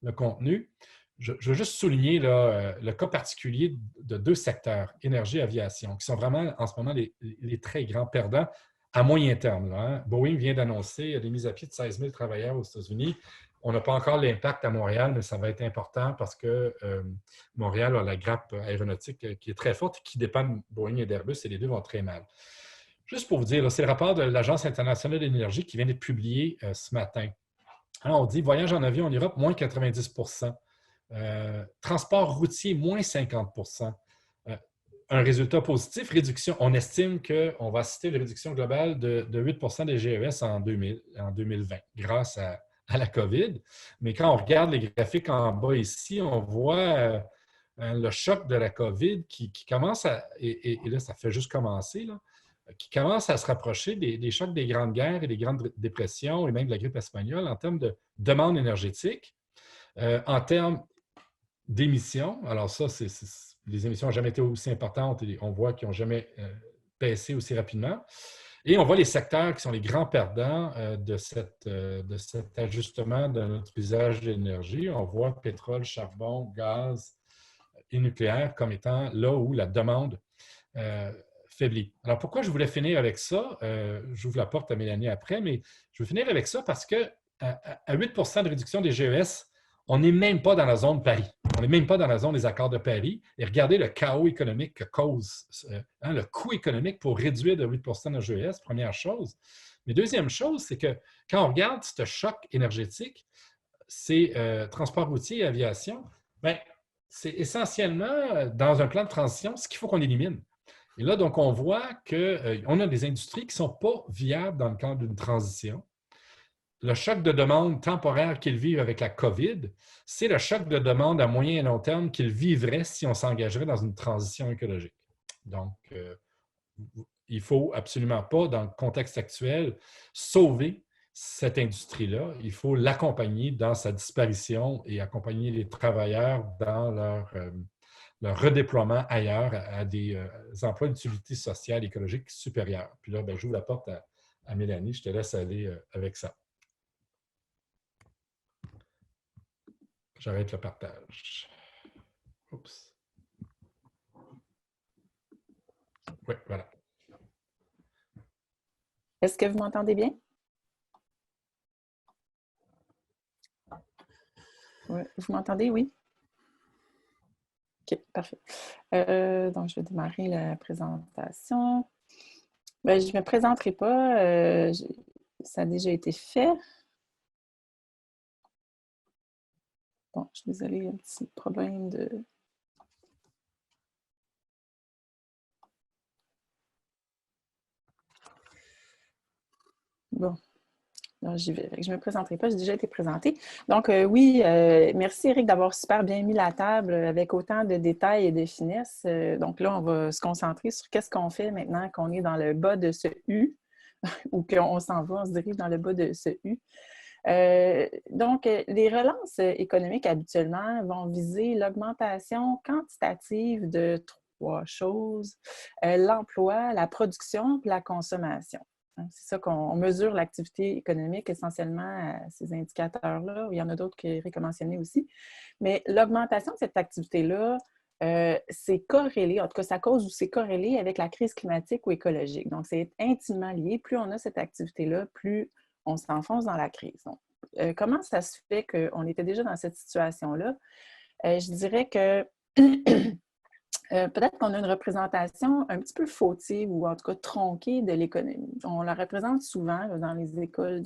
le contenu. Je veux juste souligner là, le cas particulier de deux secteurs, énergie et aviation, qui sont vraiment en ce moment les très grands perdants à moyen terme. Là, hein. Boeing vient d'annoncer les mises à pied de 16 000 travailleurs aux États-Unis. On n'a pas encore l'impact à Montréal, mais ça va être important parce que Montréal a la grappe aéronautique qui est très forte et qui dépend de Boeing et d'Airbus, et les deux vont très mal. Juste pour vous dire, c'est le rapport de l'Agence internationale de l'énergie qui vient d'être publié ce matin. Alors, on dit voyage en avion en Europe, moins 90 %. Transport routier, moins 50 %. Un résultat positif, réduction. On estime qu'on va assister à une réduction globale de 8 % des GES en 2020 grâce à la COVID. Mais quand on regarde les graphiques en bas ici, on voit le choc de la COVID qui commence à, et là, ça fait juste commencer, là, qui commence à se rapprocher des chocs des grandes guerres et des grandes dépressions et même de la grippe espagnole en termes de demande énergétique, en termes d'émissions. Alors ça, les émissions n'ont jamais été aussi importantes et on voit qu'ils n'ont jamais baissé aussi rapidement. Et on voit les secteurs qui sont les grands perdants de cet ajustement de notre usage d'énergie. On voit pétrole, charbon, gaz et nucléaire comme étant là où la demande faiblit. Alors, pourquoi je voulais finir avec ça? J'ouvre la porte à Mélanie après, mais je veux finir avec ça parce qu'à 8 % de réduction des GES, on n'est même pas dans la zone Paris. On n'est même pas dans la zone des accords de Paris. Et regardez le chaos économique que cause, le coût économique pour réduire de 8 % nos GES, première chose. Mais deuxième chose, c'est que quand on regarde ce choc énergétique, c'est transport routier et aviation, bien, c'est essentiellement, dans un plan de transition, ce qu'il faut qu'on élimine. Et là, donc, on voit qu'on a des industries qui ne sont pas viables dans le cadre d'une transition. Le choc de demande temporaire qu'ils vivent avec la COVID, c'est le choc de demande à moyen et long terme qu'ils vivraient si on s'engagerait dans une transition écologique. Donc, il ne faut absolument pas, dans le contexte actuel, sauver cette industrie-là. Il faut l'accompagner dans sa disparition et accompagner les travailleurs dans leur redéploiement ailleurs à des emplois d'utilité sociale et écologique supérieure. Puis là, j'ouvre la porte à Mélanie. Je te laisse aller avec ça. J'arrête le partage. Oups. Oui, voilà. Est-ce que vous m'entendez bien? Oui, vous m'entendez, oui? OK, parfait. Donc, je vais démarrer la présentation. Je ne me présenterai pas. Ça a déjà été fait. Bon, je suis désolée, il y a un petit problème de... Bon, j'y vais. Je ne me présenterai pas, j'ai déjà été présentée. Donc, oui, merci Eric d'avoir super bien mis la table avec autant de détails et de finesse. Donc là, on va se concentrer sur qu'est-ce qu'on fait maintenant qu'on est dans le bas de ce U ou qu'on s'en va, on se dirige dans le bas de ce U. Donc, les relances économiques habituellement vont viser l'augmentation quantitative de trois choses, l'emploi, la production et la consommation. C'est ça qu'on mesure l'activité économique essentiellement à ces indicateurs-là. Il y en a d'autres qu'Éric a mentionnés aussi. Mais l'augmentation de cette activité-là, c'est corrélé, en tout cas, ça cause ou c'est corrélé avec la crise climatique ou écologique. Donc, c'est intimement lié. Plus on a cette activité-là, plus on s'enfonce dans la crise. Donc, comment ça se fait qu'on était déjà dans cette situation-là? Je dirais que peut-être qu'on a une représentation un petit peu fautive ou en tout cas tronquée de l'économie. On la représente souvent là, dans les écoles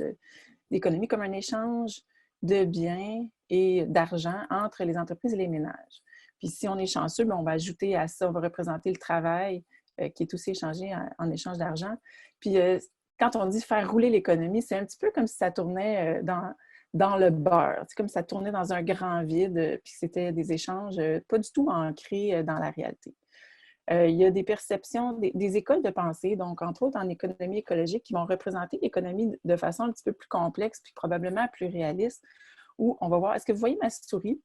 d'économie comme un échange de biens et d'argent entre les entreprises et les ménages. Puis si on est chanceux, bien, on va ajouter à ça, on va représenter le travail qui est aussi échangé en échange d'argent. Puis quand on dit faire rouler l'économie, c'est un petit peu comme si ça tournait dans le beurre. C'est comme si ça tournait dans un grand vide, puis c'était des échanges pas du tout ancrés dans la réalité. Il y a des perceptions, des écoles de pensée, donc entre autres en économie écologique, qui vont représenter l'économie de façon un petit peu plus complexe, puis probablement plus réaliste, où on va voir, est-ce que vous voyez ma souris?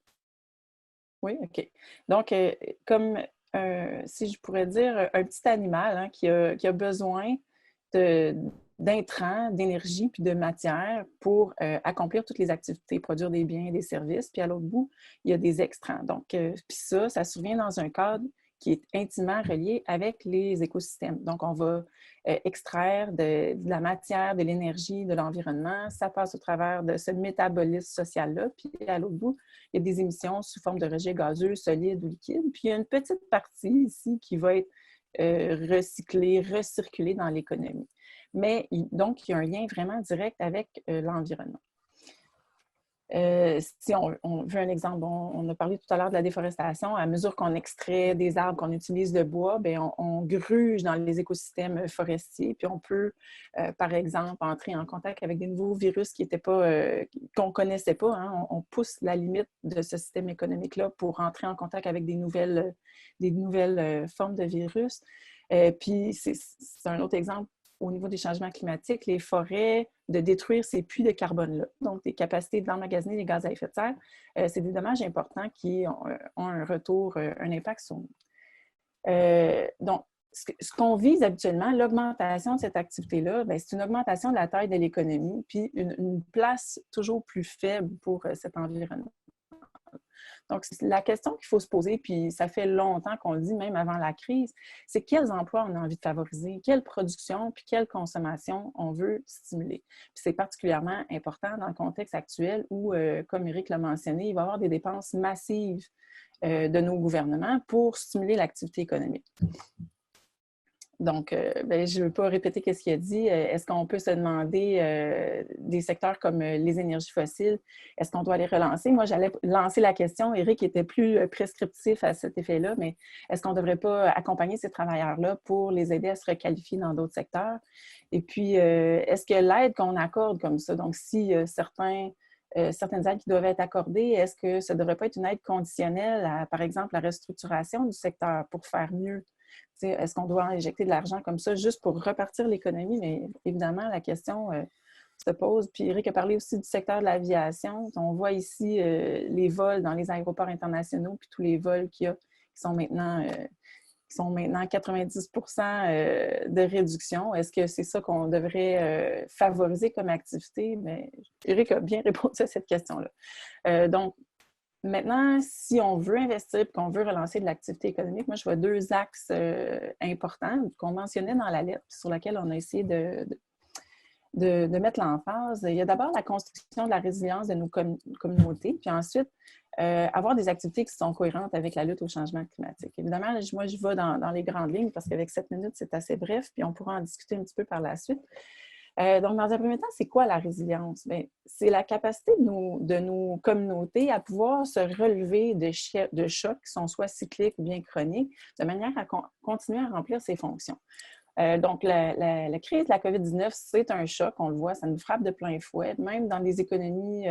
Oui, OK. Donc, comme, si je pourrais dire, un petit animal hein, qui a besoin d'intrants, d'énergie puis de matière pour accomplir toutes les activités, produire des biens et des services. Puis à l'autre bout, il y a des extrants. Donc, puis ça survient dans un cadre qui est intimement relié avec les écosystèmes. Donc, on va extraire de la matière, de l'énergie, de l'environnement. Ça passe au travers de ce métabolisme social-là. Puis à l'autre bout, il y a des émissions sous forme de rejets gazeux, solides ou liquides. Puis il y a une petite partie ici qui va être recyclée, recirculée dans l'économie. Mais donc, il y a un lien vraiment direct avec l'environnement. Si on veut un exemple, on a parlé tout à l'heure de la déforestation. À mesure qu'on extrait des arbres, qu'on utilise le bois, bien, on gruge dans les écosystèmes forestiers. Puis on peut, par exemple, entrer en contact avec des nouveaux virus qu'on ne connaissait pas. Hein. On pousse la limite de ce système économique-là pour entrer en contact avec des nouvelles formes de virus. Puis c'est un autre exemple. Au niveau des changements climatiques, les forêts, de détruire ces puits de carbone-là, donc des capacités d'emmagasiner les gaz à effet de serre, c'est des dommages importants qui ont un retour, un impact sur nous. Donc, ce qu'on vise habituellement, l'augmentation de cette activité-là, c'est une augmentation de la taille de l'économie, puis une place toujours plus faible pour cet environnement. Donc, la question qu'il faut se poser, puis ça fait longtemps qu'on le dit, même avant la crise, c'est quels emplois on a envie de favoriser, quelle production, puis quelle consommation on veut stimuler. Puis c'est particulièrement important dans le contexte actuel où, comme Éric l'a mentionné, il va y avoir des dépenses massives de nos gouvernements pour stimuler l'activité économique. Donc, je ne veux pas répéter ce qu'il a dit. Est-ce qu'on peut se demander des secteurs comme les énergies fossiles, est-ce qu'on doit les relancer? Moi, j'allais lancer la question. Éric était plus prescriptif à cet effet-là, mais est-ce qu'on ne devrait pas accompagner ces travailleurs-là pour les aider à se requalifier dans d'autres secteurs? Et puis, est-ce que l'aide qu'on accorde comme ça, donc si certaines aides qui doivent être accordées, est-ce que ça ne devrait pas être une aide conditionnelle à, par exemple, la restructuration du secteur pour faire mieux? Est-ce qu'on doit injecter de l'argent comme ça juste pour repartir l'économie? Mais évidemment, la question se pose. Puis Éric a parlé aussi du secteur de l'aviation. On voit ici les vols dans les aéroports internationaux, puis tous les vols qu'il y a qui sont maintenant 90 % de réduction. Est-ce que c'est ça qu'on devrait favoriser comme activité? Mais Éric a bien répondu à cette question-là. Donc, maintenant, si on veut investir et qu'on veut relancer de l'activité économique, moi, je vois deux axes importants qu'on mentionnait dans la lettre sur laquelle on a essayé de mettre l'emphase. Il y a d'abord la construction de la résilience de nos communautés, puis ensuite, avoir des activités qui sont cohérentes avec la lutte au changement climatique. Évidemment, moi, je vais dans les grandes lignes parce qu'avec 7 minutes, c'est assez bref, puis on pourra en discuter un petit peu par la suite. Donc, dans un premier temps, c'est quoi la résilience? C'est la capacité de nos communautés à pouvoir se relever de chocs qui sont soit cycliques ou bien chroniques, de manière à continuer à remplir ses fonctions. Donc, la crise de la COVID-19, c'est un choc, on le voit, ça nous frappe de plein fouet. Même dans des économies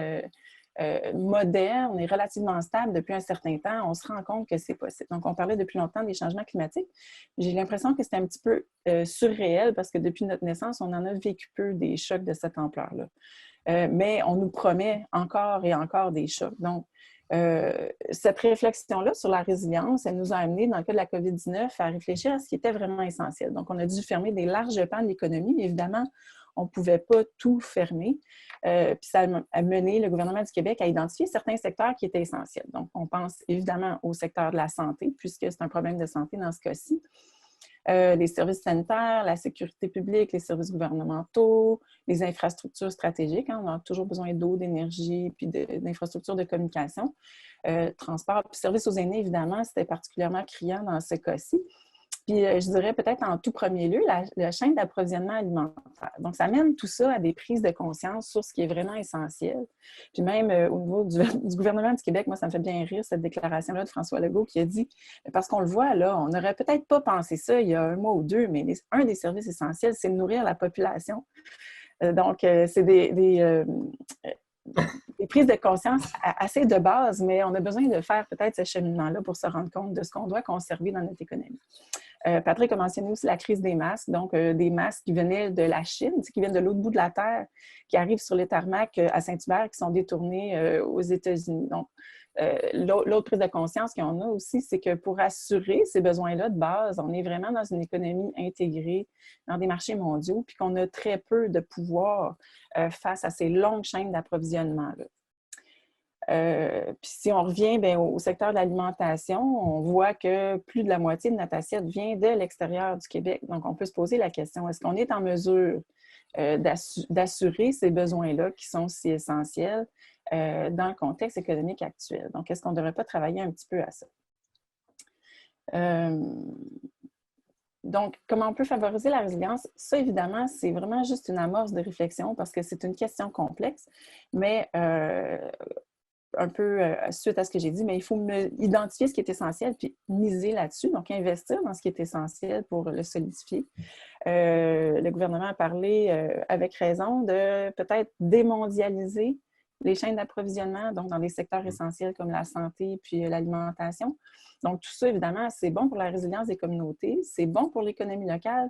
modernes et relativement stables depuis un certain temps, on se rend compte que c'est possible. Donc, on parlait depuis longtemps des changements climatiques. J'ai l'impression que c'est un petit peu surréel parce que depuis notre naissance, on en a vécu peu des chocs de cette ampleur-là. Mais on nous promet encore et encore des chocs. Donc, Cette réflexion-là sur la résilience, elle nous a amené, dans le cas de la COVID-19, à réfléchir à ce qui était vraiment essentiel. Donc, on a dû fermer des larges pans de l'économie, mais évidemment, on ne pouvait pas tout fermer. Puis ça a mené le gouvernement du Québec à identifier certains secteurs qui étaient essentiels. Donc, on pense évidemment au secteur de la santé, puisque c'est un problème de santé dans ce cas-ci. Les services sanitaires, la sécurité publique, les services gouvernementaux, les infrastructures stratégiques. Hein, on a toujours besoin d'eau, d'énergie, puis d'infrastructures de communication, transport. Puis services aux aînés, évidemment, c'était particulièrement criant dans ce cas-ci. Puis je dirais peut-être en tout premier lieu, la chaîne d'approvisionnement alimentaire. Donc, ça mène tout ça à des prises de conscience sur ce qui est vraiment essentiel. Puis même au niveau du gouvernement du Québec, moi, ça me fait bien rire cette déclaration-là de François Legault qui a dit, parce qu'on le voit là, on n'aurait peut-être pas pensé ça il y a un mois ou deux, mais un des services essentiels, c'est de nourrir la population. Donc, c'est des prises de conscience assez de base, mais on a besoin de faire peut-être ce cheminement-là pour se rendre compte de ce qu'on doit conserver dans notre économie. Patrick a mentionné aussi la crise des masques, donc des masques qui venaient de la Chine, qui viennent de l'autre bout de la Terre, qui arrivent sur les tarmacs à Saint-Hubert, qui sont détournés aux États-Unis. Donc, l'autre prise de conscience qu'on a aussi, c'est que pour assurer ces besoins-là de base, on est vraiment dans une économie intégrée, dans des marchés mondiaux, puis qu'on a très peu de pouvoir face à ces longues chaînes d'approvisionnement-là. Puis si on revient au secteur de l'alimentation, on voit que plus de la moitié de notre assiette vient de l'extérieur du Québec. Donc, on peut se poser la question, est-ce qu'on est en mesure d'assurer ces besoins-là qui sont si essentiels dans le contexte économique actuel? Donc, est-ce qu'on ne devrait pas travailler un petit peu à ça? Donc, comment on peut favoriser la résilience? Ça, évidemment, c'est vraiment juste une amorce de réflexion parce que c'est une question complexe, mais un peu suite à ce que j'ai dit, mais il faut identifier ce qui est essentiel puis miser là-dessus, donc investir dans ce qui est essentiel pour le solidifier. Le gouvernement a parlé avec raison de peut-être démondialiser les chaînes d'approvisionnement, donc dans des secteurs essentiels comme la santé puis l'alimentation. Donc, tout ça, évidemment, c'est bon pour la résilience des communautés, c'est bon pour l'économie locale,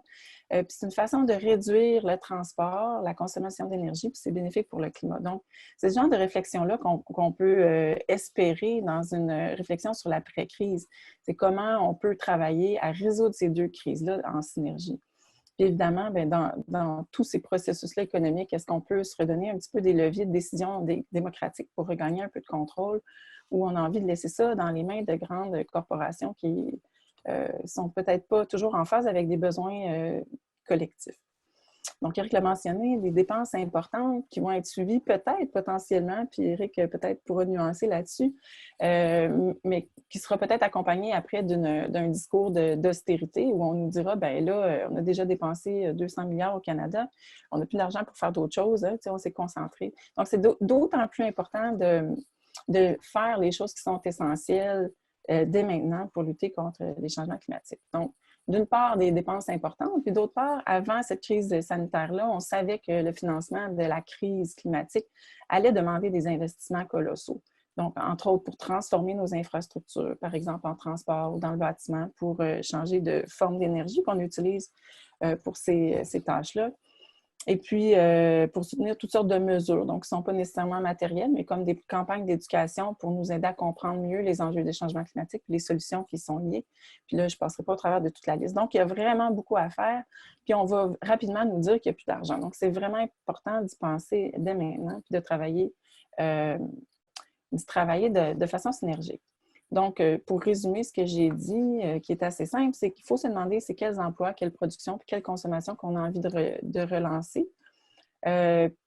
puis c'est une façon de réduire le transport, la consommation d'énergie, puis c'est bénéfique pour le climat. Donc, c'est ce genre de réflexion-là qu'on peut espérer dans une réflexion sur l'après-crise. C'est comment on peut travailler à résoudre ces deux crises-là en synergie. Puis évidemment, dans tous ces processus-là économiques, est-ce qu'on peut se redonner un petit peu des leviers de décision démocratiques pour regagner un peu de contrôle, ou on a envie de laisser ça dans les mains de grandes corporations qui sont peut-être pas toujours en phase avec des besoins collectifs. Donc, Éric l'a mentionné, des dépenses importantes qui vont être suivies peut-être potentiellement, puis Éric peut-être pourra nuancer là-dessus, mais qui sera peut-être accompagné après d'un discours d'austérité où on nous dira, bien là, on a déjà dépensé 200 milliards au Canada, on n'a plus d'argent pour faire d'autres choses, hein, on s'est concentré. Donc, c'est d'autant plus important de faire les choses qui sont essentielles dès maintenant pour lutter contre les changements climatiques. Donc, d'une part, des dépenses importantes, puis d'autre part, avant cette crise sanitaire-là, on savait que le financement de la crise climatique allait demander des investissements colossaux. Donc, entre autres, pour transformer nos infrastructures, par exemple en transport ou dans le bâtiment, pour changer de forme d'énergie qu'on utilise pour ces tâches-là. Et puis, pour soutenir toutes sortes de mesures, donc qui ne sont pas nécessairement matérielles, mais comme des campagnes d'éducation pour nous aider à comprendre mieux les enjeux des changements climatiques et les solutions qui y sont liées. Puis là, je ne passerai pas au travers de toute la liste. Donc, il y a vraiment beaucoup à faire. Puis, on va rapidement nous dire qu'il n'y a plus d'argent. Donc, c'est vraiment important d'y penser dès maintenant puis de travailler de façon synergique. Donc, pour résumer ce que j'ai dit, qui est assez simple, c'est qu'il faut se demander c'est quels emplois, quelle production, puis quelle consommation qu'on a envie de relancer.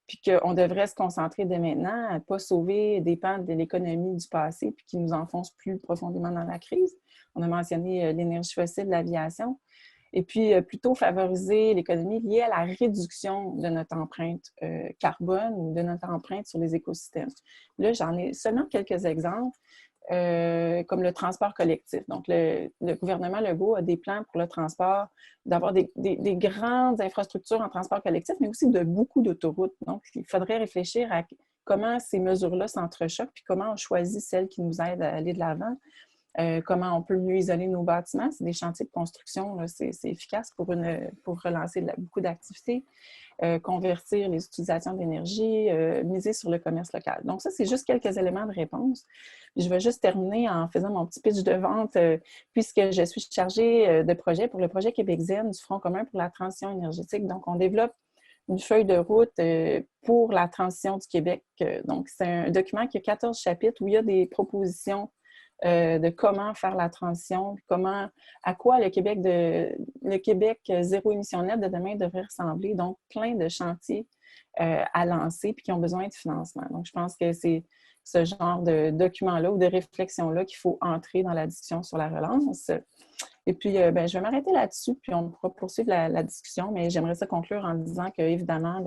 Puis qu'on devrait se concentrer dès maintenant à ne pas sauver des pans de l'économie du passé puis qui nous enfoncent plus profondément dans la crise. On a mentionné l'énergie fossile, l'aviation. Et puis, plutôt favoriser l'économie liée à la réduction de notre empreinte carbone ou de notre empreinte sur les écosystèmes. Là, j'en ai seulement quelques exemples. Comme le transport collectif. Donc, le gouvernement Legault a des plans pour le transport, d'avoir des grandes infrastructures en transport collectif, mais aussi de beaucoup d'autoroutes. Donc, il faudrait réfléchir à comment ces mesures-là s'entrechoquent, puis comment on choisit celles qui nous aident à aller de l'avant. comment on peut mieux isoler nos bâtiments. C'est des chantiers de construction, c'est efficace pour relancer beaucoup d'activités. Convertir les utilisations d'énergie, miser sur le commerce local. Donc ça, c'est juste quelques éléments de réponse. Je vais juste terminer en faisant mon petit pitch de vente, puisque je suis chargée de projet pour le projet Québec Zen du Front commun pour la transition énergétique. Donc, on développe une feuille de route pour la transition du Québec. Donc, c'est un document qui a 14 chapitres où il y a des propositions de comment faire la transition, à quoi le Québec zéro émission nette de demain devrait ressembler. Donc, plein de chantiers à lancer puis qui ont besoin de financement. Donc, je pense que c'est ce genre de document-là ou de réflexion-là qu'il faut entrer dans la discussion sur la relance. Et puis, je vais m'arrêter là-dessus, puis on pourra poursuivre la discussion, mais j'aimerais ça conclure en disant qu'évidemment,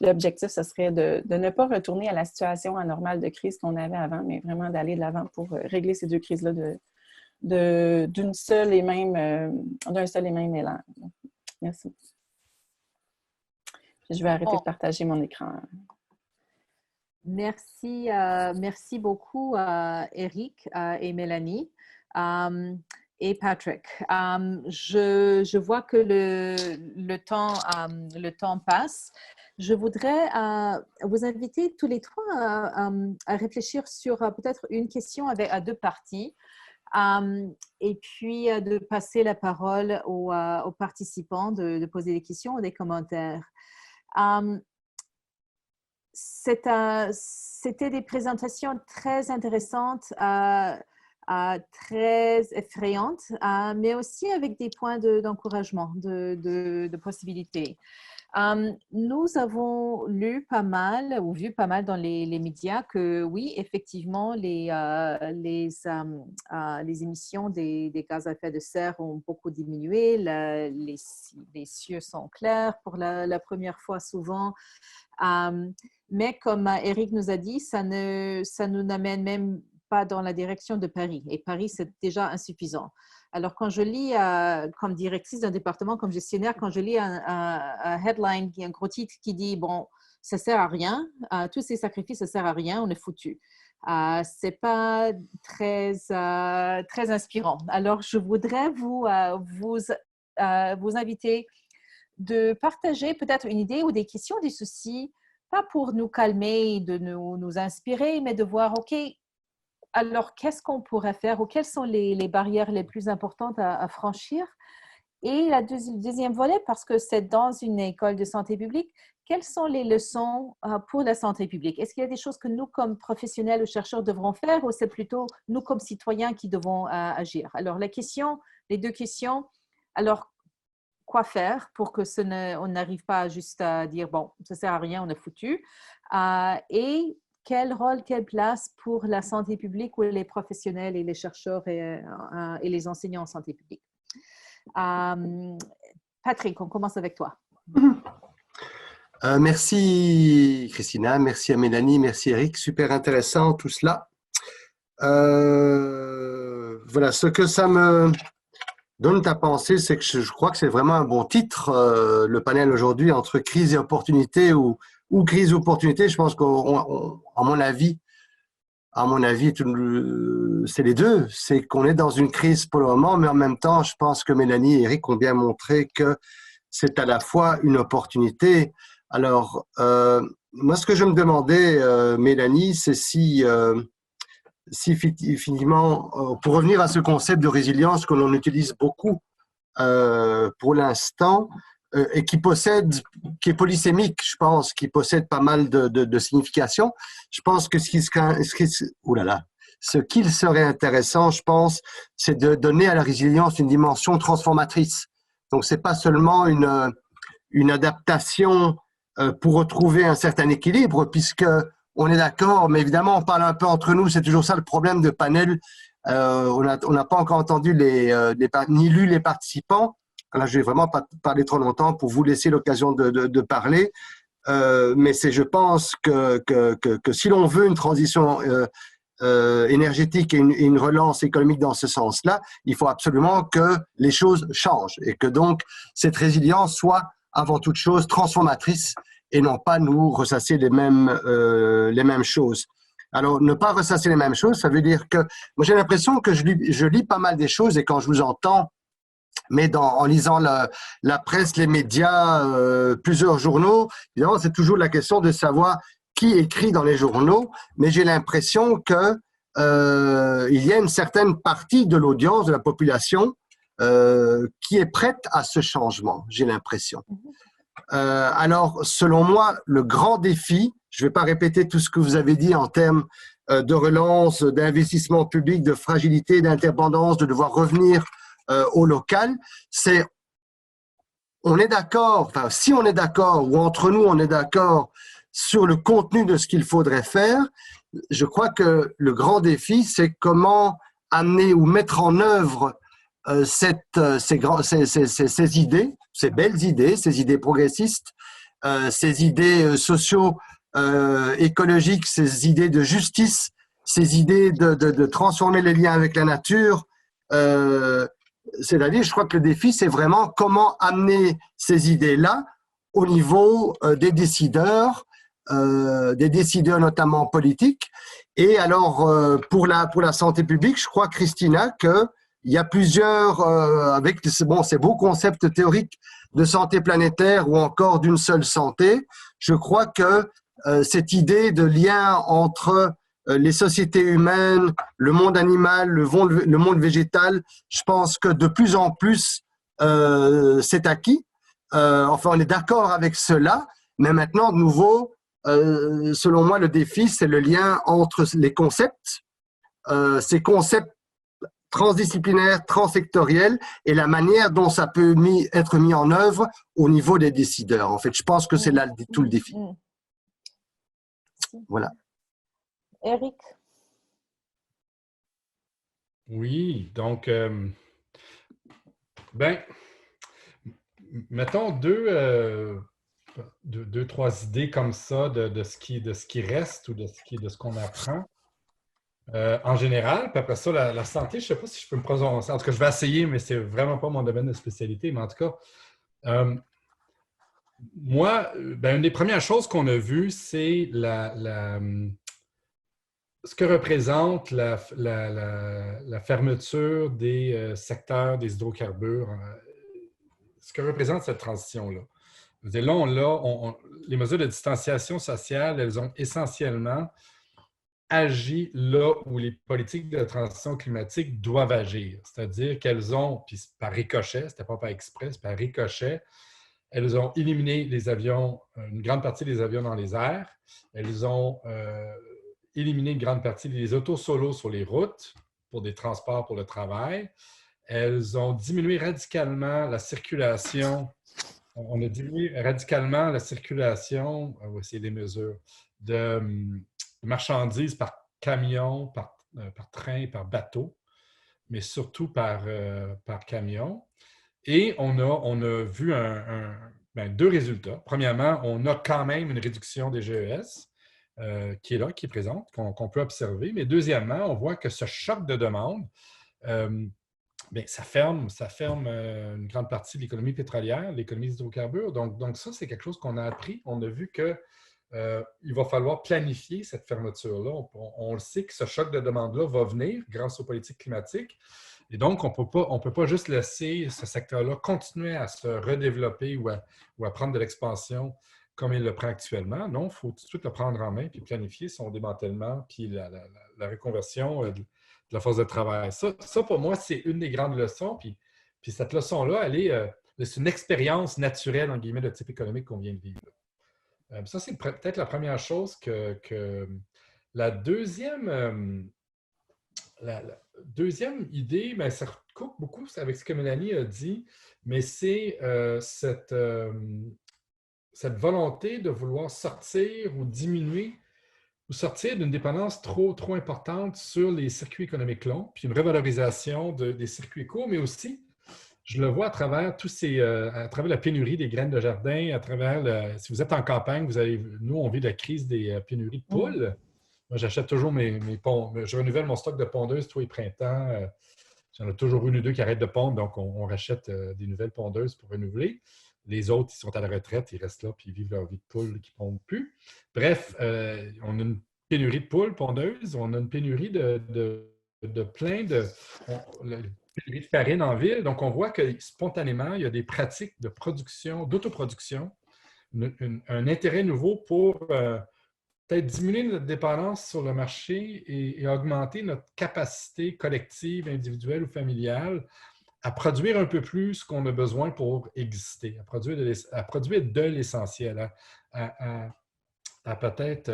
l'objectif, ce serait de ne pas retourner à la situation anormale de crise qu'on avait avant, mais vraiment d'aller de l'avant pour régler ces deux crises-là d'un seul et même élan. Merci. Je vais arrêter de partager mon écran. Merci, merci beaucoup, Eric et Mélanie. Et Patrick, je vois que le temps passe. Je voudrais vous inviter tous les trois à réfléchir sur peut-être une question à deux parties et puis de passer la parole aux participants, de poser des questions ou des commentaires. C'était des présentations très intéressantes, très effrayantes, mais aussi avec des points d'encouragement, de possibilités. Nous avons lu pas mal ou vu pas mal dans les médias que oui, effectivement, les émissions des gaz à effet de serre ont beaucoup diminué. Les cieux sont clairs pour la première fois souvent. Mais comme Eric nous a dit, ça nous amène même pas dans la direction de Paris. Et Paris, c'est déjà insuffisant. Alors, quand je lis, comme directrice d'un département, comme gestionnaire, quand je lis un headline, un gros titre qui dit, bon, ça ne sert à rien, tous ces sacrifices, ça ne sert à rien, on est foutu. Ce n'est pas très inspirant. Alors, je voudrais vous inviter de partager peut-être une idée ou des questions, des soucis, pas pour nous calmer, de nous inspirer, mais de voir, OK, alors qu'est-ce qu'on pourrait faire ou quelles sont les barrières les plus importantes à franchir? Et le deuxième volet, parce que c'est dans une école de santé publique, quelles sont les leçons pour la santé publique? Est-ce qu'il y a des choses que nous, comme professionnels ou chercheurs, devrons faire ou c'est plutôt nous, comme citoyens, qui devons agir? Alors, les deux questions, alors, quoi faire pour que on n'arrive pas juste à dire, bon, ça ne sert à rien, on est foutu. Et quel rôle, quelle place pour la santé publique ou les professionnels et les chercheurs et les enseignants en santé publique? Patrick, on commence avec toi. Merci Christina, merci à Mélanie, merci Eric, super intéressant tout cela. Voilà, ce que ça me donne à penser, c'est que je crois que c'est vraiment un bon titre, le panel aujourd'hui, entre crise et opportunité ou crise et opportunité. Je pense qu'à mon avis, c'est les deux. C'est qu'on est dans une crise pour le moment, mais en même temps, je pense que Mélanie et Eric ont bien montré que c'est à la fois une opportunité. Alors, moi, ce que je me demandais, Mélanie, c'est si finalement, pour revenir à ce concept de résilience que l'on utilise beaucoup pour l'instant, et qui est polysémique, je pense, qui possède pas mal de significations. Je pense que ce qu'il serait intéressant, je pense, c'est de donner à la résilience une dimension transformatrice. Donc, c'est pas seulement une adaptation pour retrouver un certain équilibre, puisque on est d'accord, mais évidemment, on parle un peu entre nous. C'est toujours ça le problème de panel. On n'a pas encore entendu ni lu les participants. Là, je vais vraiment pas parler trop longtemps pour vous laisser l'occasion de parler. Mais je pense que si l'on veut une transition énergétique et une relance économique dans ce sens-là, il faut absolument que les choses changent et que donc cette résilience soit avant toute chose transformatrice et non pas nous ressasser les mêmes choses. Alors, ne pas ressasser les mêmes choses, ça veut dire que moi j'ai l'impression que je lis pas mal des choses et quand je vous entends, mais en lisant la presse, les médias, plusieurs journaux, évidemment, c'est toujours la question de savoir qui écrit dans les journaux, mais j'ai l'impression que il y a une certaine partie de l'audience, de la population, qui est prête à ce changement, j'ai l'impression. Alors, selon moi, le grand défi, je ne vais pas répéter tout ce que vous avez dit en termes de relance, d'investissement public, de fragilité, d'indépendance, de devoir revenir au local, c'est on est d'accord, enfin si on est d'accord, ou entre nous on est d'accord sur le contenu de ce qu'il faudrait faire, je crois que le grand défi, c'est comment amener ou mettre en œuvre ces idées, ces belles idées, ces idées progressistes, ces idées socio-écologiques, ces idées de justice, ces idées de transformer les liens avec la nature. C'est-à-dire, je crois que le défi, c'est vraiment comment amener ces idées-là au niveau des décideurs notamment politiques. Et alors, pour la santé publique, je crois, Christina, qu'il y a plusieurs, avec ces beaux concepts théoriques de santé planétaire ou encore d'une seule santé, je crois que cette idée de lien entre les sociétés humaines, le monde animal, le monde végétal, je pense que de plus en plus, c'est acquis. Enfin, on est d'accord avec cela, mais maintenant, de nouveau, selon moi, le défi, c'est le lien entre les concepts, ces concepts transdisciplinaires, transsectoriels, et la manière dont ça peut être mis en œuvre au niveau des décideurs. En fait, je pense que c'est là tout le défi. Voilà. Eric? Oui, donc, mettons deux, trois idées comme ça de ce qui reste ou de ce qu'on apprend. En général, puis après ça, la santé, je ne sais pas si je peux me prononcer. En tout cas, je vais essayer, mais ce n'est vraiment pas mon domaine de spécialité. Mais en tout cas, moi, une des premières choses qu'on a vues, c'est ce que représente la fermeture des secteurs des hydrocarbures, ce que représente cette transition-là. Là, les mesures de distanciation sociale, elles ont essentiellement agi là où les politiques de transition climatique doivent agir. C'est-à-dire qu'elles ont, puis par ricochet, ce n'était pas par exprès, c'est par ricochet, elles ont éliminé les avions, une grande partie des avions dans les airs. Elles ont éliminé une grande partie des autos solos sur les routes pour des transports pour le travail. Elles ont diminué radicalement la circulation. On a diminué radicalement la circulation, on va essayer des mesures, de marchandises par camion, par train, par bateau, mais surtout par camion. Et on a vu deux résultats. Premièrement, on a quand même une réduction des GES qui est là, qui est présente, qu'on peut observer. Mais deuxièmement, on voit que ce choc de demande, ça ferme une grande partie de l'économie pétrolière, l'économie des hydrocarbures. Donc ça, c'est quelque chose qu'on a appris. On a vu que il va falloir planifier cette fermeture-là. On le sait que ce choc de demande-là va venir grâce aux politiques climatiques. Et donc, on ne peut pas juste laisser ce secteur-là continuer à se redévelopper ou à prendre de l'expansion comme il le prend actuellement. Non, il faut tout de suite le prendre en main puis planifier son démantèlement puis la reconversion de la force de travail. Ça, pour moi, c'est une des grandes leçons. Puis cette leçon-là, c'est une expérience naturelle, en guillemets, de type économique qu'on vient de vivre. Ça, c'est peut-être la première chose que la deuxième idée, ça recoupe beaucoup avec ce que Mélanie a dit, mais c'est cette volonté de vouloir sortir ou diminuer ou sortir d'une dépendance trop importante sur les circuits économiques longs, puis une revalorisation des circuits courts, mais aussi je le vois à travers à travers la pénurie des graines de jardin, à travers si vous êtes en campagne, nous, on vit la crise des pénuries de poules. Moi, j'achète toujours mes ponds. Je renouvelle mon stock de pondeuses tous les printemps. J'en ai toujours une ou deux qui arrêtent de pondre, donc on rachète des nouvelles pondeuses pour renouveler. Les autres, ils sont à la retraite, ils restent là puis ils vivent leur vie de poule qui ne pondent plus. Bref, on a une pénurie de poules pondeuses, on a une pénurie de plein de... pénurie de farine en ville. Donc, on voit que spontanément, il y a des pratiques de production, d'autoproduction, un intérêt nouveau pour peut-être diminuer notre dépendance sur le marché et augmenter notre capacité collective, individuelle ou familiale à produire un peu plus ce qu'on a besoin pour exister, à produire de l'essentiel, à peut-être...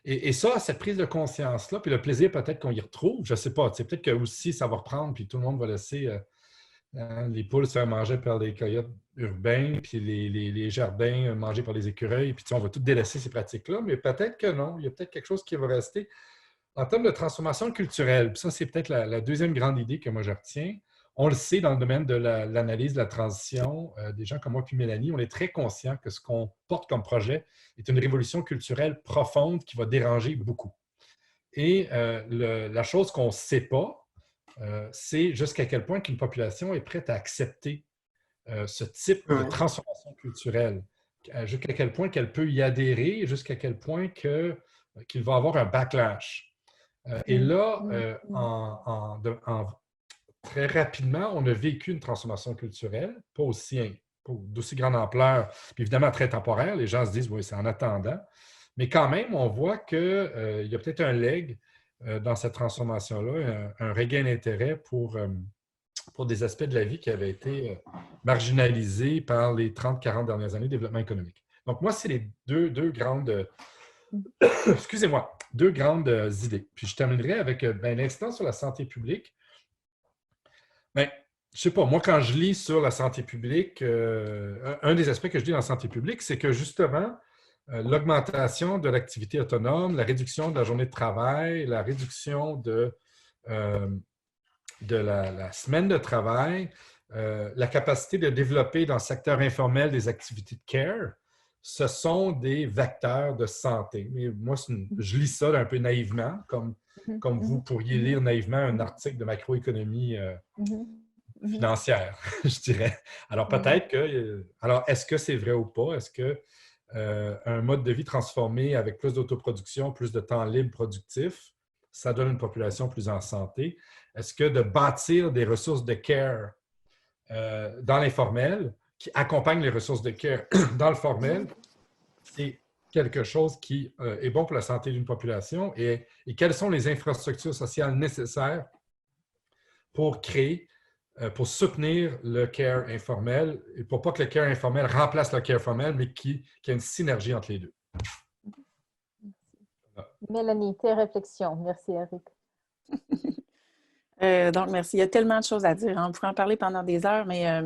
et ça, cette prise de conscience-là, puis le plaisir peut-être qu'on y retrouve, je ne sais pas, peut-être que aussi ça va reprendre, puis tout le monde va laisser les poules se faire manger par les coyotes urbains, puis les jardins mangés par les écureuils, puis on va tout délaisser ces pratiques-là, mais peut-être que non, il y a peut-être quelque chose qui va rester. En termes de transformation culturelle, puis ça, c'est peut-être la deuxième grande idée que moi je retiens. On le sait dans le domaine de l'analyse de la transition, des gens comme moi puis Mélanie, on est très conscients que ce qu'on porte comme projet est une révolution culturelle profonde qui va déranger beaucoup. Et la chose qu'on ne sait pas, c'est jusqu'à quel point qu'une population est prête à accepter ce type de transformation culturelle, jusqu'à quel point qu'elle peut y adhérer, jusqu'à quel point qu'il va avoir un backlash. Et là, très rapidement, on a vécu une transformation culturelle, pas d'aussi grande ampleur, puis évidemment très temporaire. Les gens se disent, oui, c'est en attendant. Mais quand même, on voit qu'il y a peut-être un leg dans cette transformation-là, un regain d'intérêt pour des aspects de la vie qui avaient été marginalisés par les 30-40 dernières années de développement économique. Donc, moi, c'est les deux grandes... excusez-moi, deux grandes idées. Puis je terminerai avec l'incidence sur la santé publique. Bien, je ne sais pas, moi, quand je lis sur la santé publique, un des aspects que je lis dans la santé publique, c'est que justement, l'augmentation de l'activité autonome, la réduction de la journée de travail, la réduction de la semaine de travail, la capacité de développer dans le secteur informel des activités de care, ce sont des vecteurs de santé. Mais moi, je lis ça un peu naïvement, comme vous pourriez lire naïvement un article de macroéconomie financière, je dirais. Alors, peut-être que... Alors, est-ce que c'est vrai ou pas? Est-ce que un mode de vie transformé avec plus d'autoproduction, plus de temps libre productif, ça donne une population plus en santé? Est-ce que de bâtir des ressources de care dans l'informel, qui accompagnent les ressources de care dans le formel, c'est quelque chose qui est bon pour la santé d'une population? Et quelles sont les infrastructures sociales nécessaires pour créer, pour soutenir le care informel, et pour pas que le care informel remplace le care formel, mais qu'il y ait une synergie entre les deux? Mélanie, tes réflexions. Merci, Eric. Donc, merci. Il y a tellement de choses à dire. On pourrait en parler pendant des heures, mais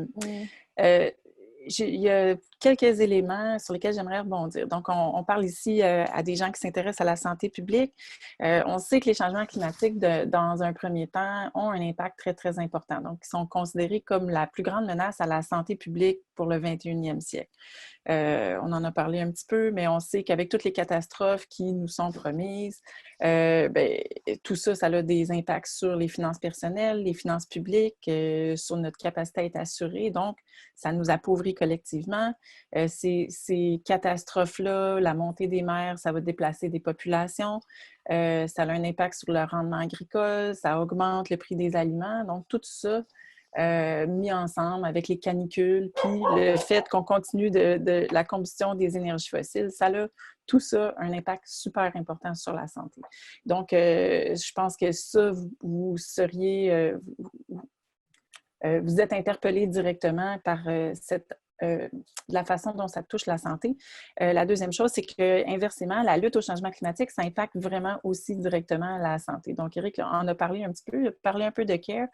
il y a quelques éléments sur lesquels j'aimerais rebondir. Donc, on parle ici à des gens qui s'intéressent à la santé publique. On sait que les changements climatiques, dans un premier temps, ont un impact très, très important. Donc, ils sont considérés comme la plus grande menace à la santé publique pour le 21e siècle. On en a parlé un petit peu, mais on sait qu'avec toutes les catastrophes qui nous sont promises, tout ça, ça a des impacts sur les finances personnelles, les finances publiques, sur notre capacité à être assuré. Donc, ça nous appauvrit collectivement. Ces catastrophes-là, la montée des mers, ça va déplacer des populations. Ça a un impact sur le rendement agricole, ça augmente le prix des aliments. Donc, tout ça mis ensemble avec les canicules, puis le fait qu'on continue de la combustion des énergies fossiles, ça a tout ça un impact super important sur la santé. Donc, je pense que ça, vous seriez... vous êtes interpellé directement par la façon dont ça touche la santé. La deuxième chose, c'est qu'inversement, la lutte au changement climatique, ça impacte vraiment aussi directement la santé. Donc, Eric en a parlé un petit peu, il a parlé un peu de care.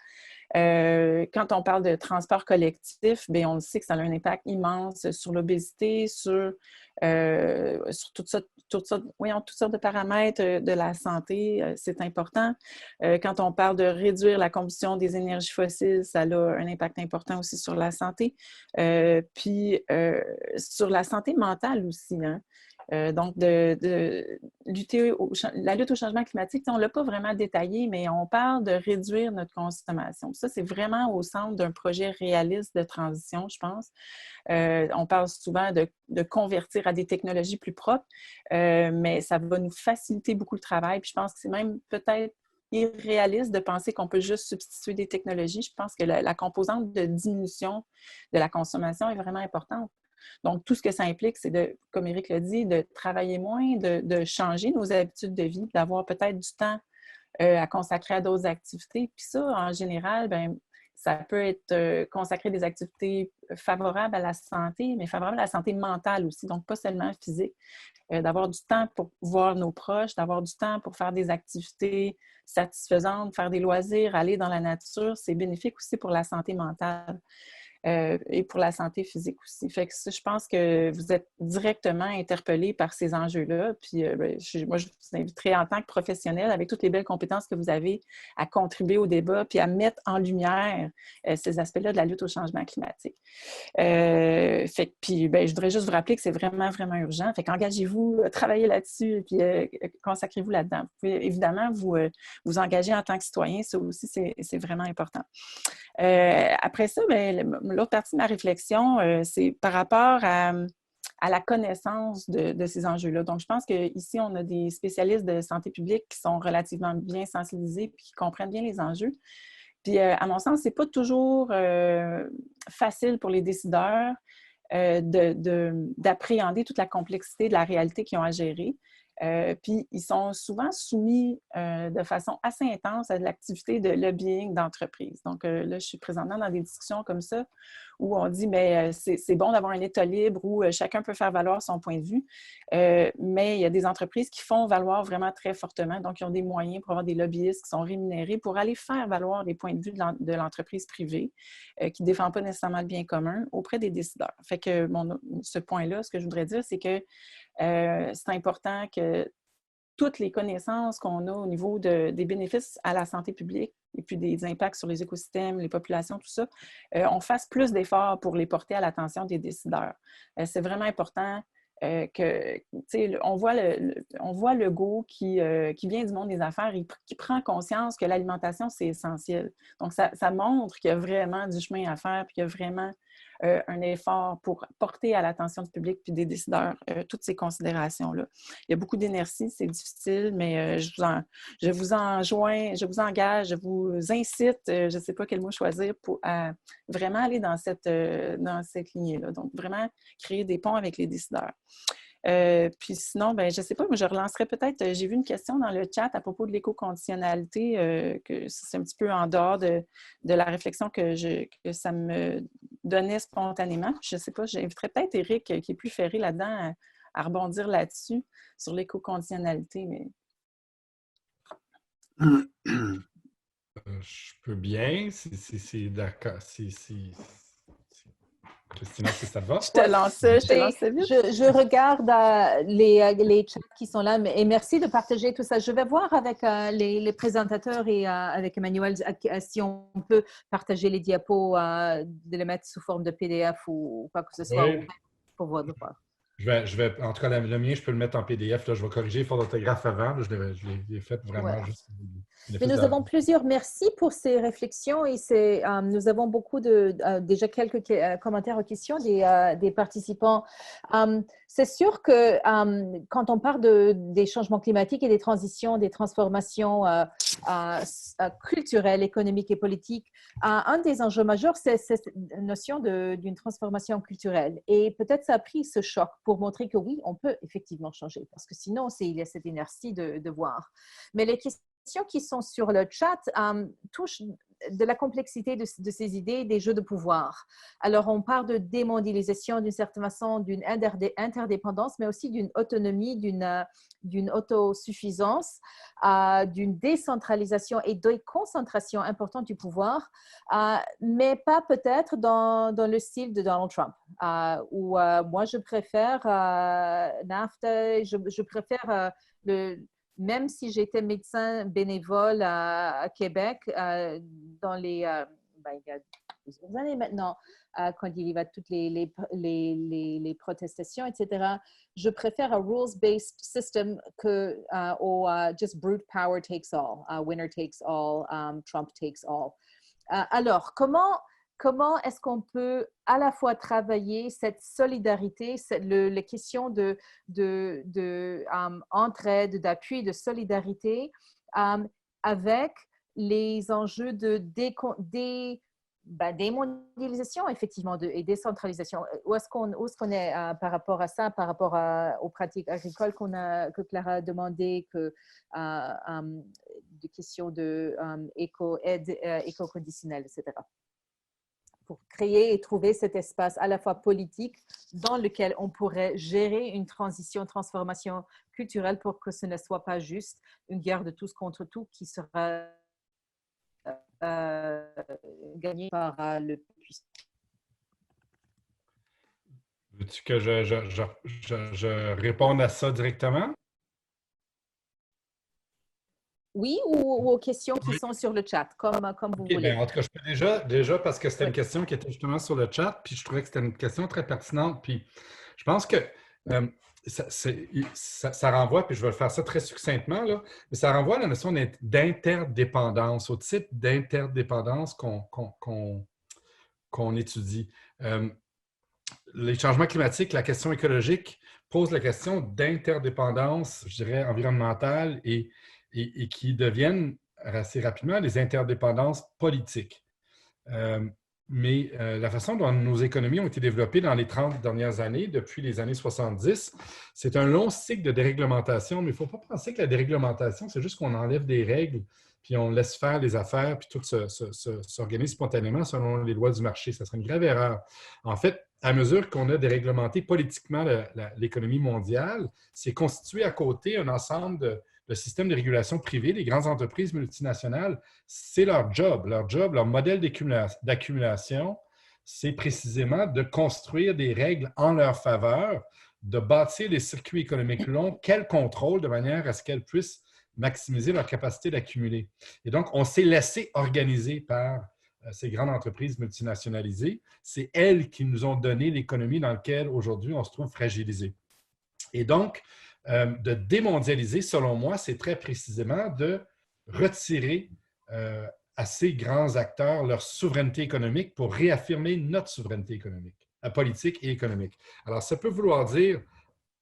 Quand on parle de transport collectif, bien, on sait que ça a un impact immense sur l'obésité, sur toutes sortes de paramètres de la santé, c'est important. Quand on parle de réduire la combustion des énergies fossiles, ça a un impact important aussi sur la santé. Puis sur la santé mentale aussi, hein. Donc, la lutte au changement climatique, on ne l'a pas vraiment détaillé, mais on parle de réduire notre consommation. ça, c'est vraiment au centre d'un projet réaliste de transition, je pense. On parle souvent de convertir à des technologies plus propres, mais ça va nous faciliter beaucoup le travail. Puis je pense que c'est même peut-être irréaliste de penser qu'on peut juste substituer des technologies. Je pense que la composante de diminution de la consommation est vraiment importante. Donc, tout ce que ça implique, c'est de, comme Éric l'a dit, de travailler moins, de changer nos habitudes de vie, d'avoir peut-être du temps à consacrer à d'autres activités. Puis ça, en général, bien, ça peut être consacrer des activités favorables à la santé, mais favorables à la santé mentale aussi, donc pas seulement physique. D'avoir du temps pour voir nos proches, d'avoir du temps pour faire des activités satisfaisantes, faire des loisirs, aller dans la nature, c'est bénéfique aussi pour la santé mentale. Et pour la santé physique aussi. Fait que ça, je pense que vous êtes directement interpellés par ces enjeux-là. Puis moi, je vous inviterai en tant que professionnel, avec toutes les belles compétences que vous avez, à contribuer au débat puis à mettre en lumière ces aspects-là de la lutte au changement climatique. Puis je voudrais juste vous rappeler que c'est vraiment, vraiment urgent. Fait qu'engagez-vous, travaillez là-dessus, puis consacrez-vous là-dedans. Vous pouvez évidemment vous engager en tant que citoyen. Ça aussi, c'est vraiment important. Après ça, l'autre partie de ma réflexion, c'est par rapport à la connaissance de ces enjeux-là. Donc, je pense qu'ici, on a des spécialistes de santé publique qui sont relativement bien sensibilisés et qui comprennent bien les enjeux. Puis, à mon sens, ce n'est pas toujours facile pour les décideurs d'appréhender toute la complexité de la réalité qu'ils ont à gérer. Puis, ils sont souvent soumis de façon assez intense à de l'activité de lobbying d'entreprise. Donc, là, je suis présentement dans des discussions comme ça où on dit, mais c'est bon d'avoir un État libre où chacun peut faire valoir son point de vue, mais il y a des entreprises qui font valoir vraiment très fortement. Donc, ils ont des moyens pour avoir des lobbyistes qui sont rémunérés pour aller faire valoir les points de vue de l'entreprise privée qui ne défend pas nécessairement le bien commun auprès des décideurs. Fait que ce point-là, ce que je voudrais dire, c'est que c'est important que toutes les connaissances qu'on a au niveau des bénéfices à la santé publique et puis des impacts sur les écosystèmes, les populations, tout ça, on fasse plus d'efforts pour les porter à l'attention des décideurs. C'est vraiment important que, tu sais, on voit Legault qui vient du monde des affaires et qui prend conscience que l'alimentation, c'est essentiel. Donc, ça montre qu'il y a vraiment du chemin à faire puis qu'il y a vraiment un effort pour porter à l'attention du public puis des décideurs toutes ces considérations-là. Il y a beaucoup d'énergie, c'est difficile, mais je vous engage, je vous incite, je ne sais pas quel mot choisir, pour vraiment aller dans cette lignée-là. Donc, vraiment créer des ponts avec les décideurs. Puis sinon, je ne sais pas, mais je relancerai peut-être, j'ai vu une question dans le chat à propos de l'éco-conditionnalité, que c'est un petit peu en dehors de la réflexion que ça me donnait spontanément. Je ne sais pas, j'inviterais peut-être Éric, qui est plus ferré là-dedans, à rebondir là-dessus, sur l'éco-conditionnalité. Mais... Je peux bien, c'est d'accord. Christina, si ça te va? Je te lance vite. Je regarde les chats qui sont là et merci de partager tout ça. Je vais voir avec les présentateurs et avec Emmanuel si on peut partager les diapos, de les mettre sous forme de PDF ou quoi que ce soit, oui. Pour voir. Je vais, en tout cas, le mien, je peux le mettre en PDF. Là, je vais corriger les fautes d'orthographe avant. Là, je l'ai fait vraiment juste. Mais nous avons plusieurs merci pour ces réflexions et nous avons beaucoup déjà quelques commentaires ou questions des participants. C'est sûr que quand on parle des changements climatiques et des transitions, des transformations culturelles, économiques et politiques, un des enjeux majeurs, c'est cette notion d'une transformation culturelle. Et peut-être ça a pris ce choc pour montrer que oui, on peut effectivement changer, parce que sinon, il y a cette inertie de voir. Mais les questions qui sont sur le chat touchent de la complexité de ces idées, des jeux de pouvoir. Alors, on parle de démondialisation d'une certaine façon, d'une interdépendance, mais aussi d'une autonomie, d'une autosuffisance, d'une décentralisation et de concentration importante du pouvoir, mais pas peut-être dans le style de Donald Trump, où moi, je préfère NAFTA, je préfère même si j'étais médecin bénévole à Québec dans il y a plusieurs années maintenant, quand il y a toutes les protestations, etc., je préfère un rules-based system au just brute power takes all, winner takes all, Trump takes all. Alors, comment est-ce qu'on peut à la fois travailler cette solidarité, les questions de entraide, d'appui, de solidarité avec les enjeux de démondialisation, effectivement, et décentralisation. Où est-ce qu'on est par rapport à ça, par rapport aux pratiques agricoles que Clara a demandé, des questions de éco-aide, éco-conditionnelle, etc. Pour créer et trouver cet espace à la fois politique dans lequel on pourrait gérer une transformation culturelle pour que ce ne soit pas juste une guerre de tous contre tous qui sera gagnée par le puissant. Veux-tu que je réponde à ça directement? Oui, ou aux questions qui sont sur le chat, comme vous voulez. Bien, en tout cas, je peux déjà parce que c'était une question qui était justement sur le chat, puis je trouvais que c'était une question très pertinente. Puis je pense que ça renvoie, puis je vais faire ça très succinctement, là, mais ça renvoie à la notion d'interdépendance, au type d'interdépendance qu'on étudie. Les changements climatiques, la question écologique pose la question d'interdépendance, je dirais, environnementale et qui deviennent assez rapidement des interdépendances politiques. Mais la façon dont nos économies ont été développées dans les 30 dernières années, depuis les années 70, c'est un long cycle de déréglementation, mais il ne faut pas penser que la déréglementation, c'est juste qu'on enlève des règles, puis on laisse faire les affaires, puis tout s'organise spontanément selon les lois du marché. Ça serait une grave erreur. En fait, à mesure qu'on a déréglementé politiquement l'économie mondiale, c'est constitué à côté un ensemble de systèmes de régulation privés. Les grandes entreprises multinationales, c'est leur job. Leur modèle d'accumulation, c'est précisément de construire des règles en leur faveur, de bâtir les circuits économiques longs qu'elles contrôlent de manière à ce qu'elles puissent maximiser leur capacité d'accumuler. Et donc, on s'est laissé organiser par ces grandes entreprises multinationalisées. C'est elles qui nous ont donné l'économie dans laquelle aujourd'hui on se trouve fragilisé. Et donc, de démondialiser, selon moi, c'est très précisément de retirer à ces grands acteurs leur souveraineté économique pour réaffirmer notre souveraineté économique, politique et économique. Alors, ça peut vouloir dire,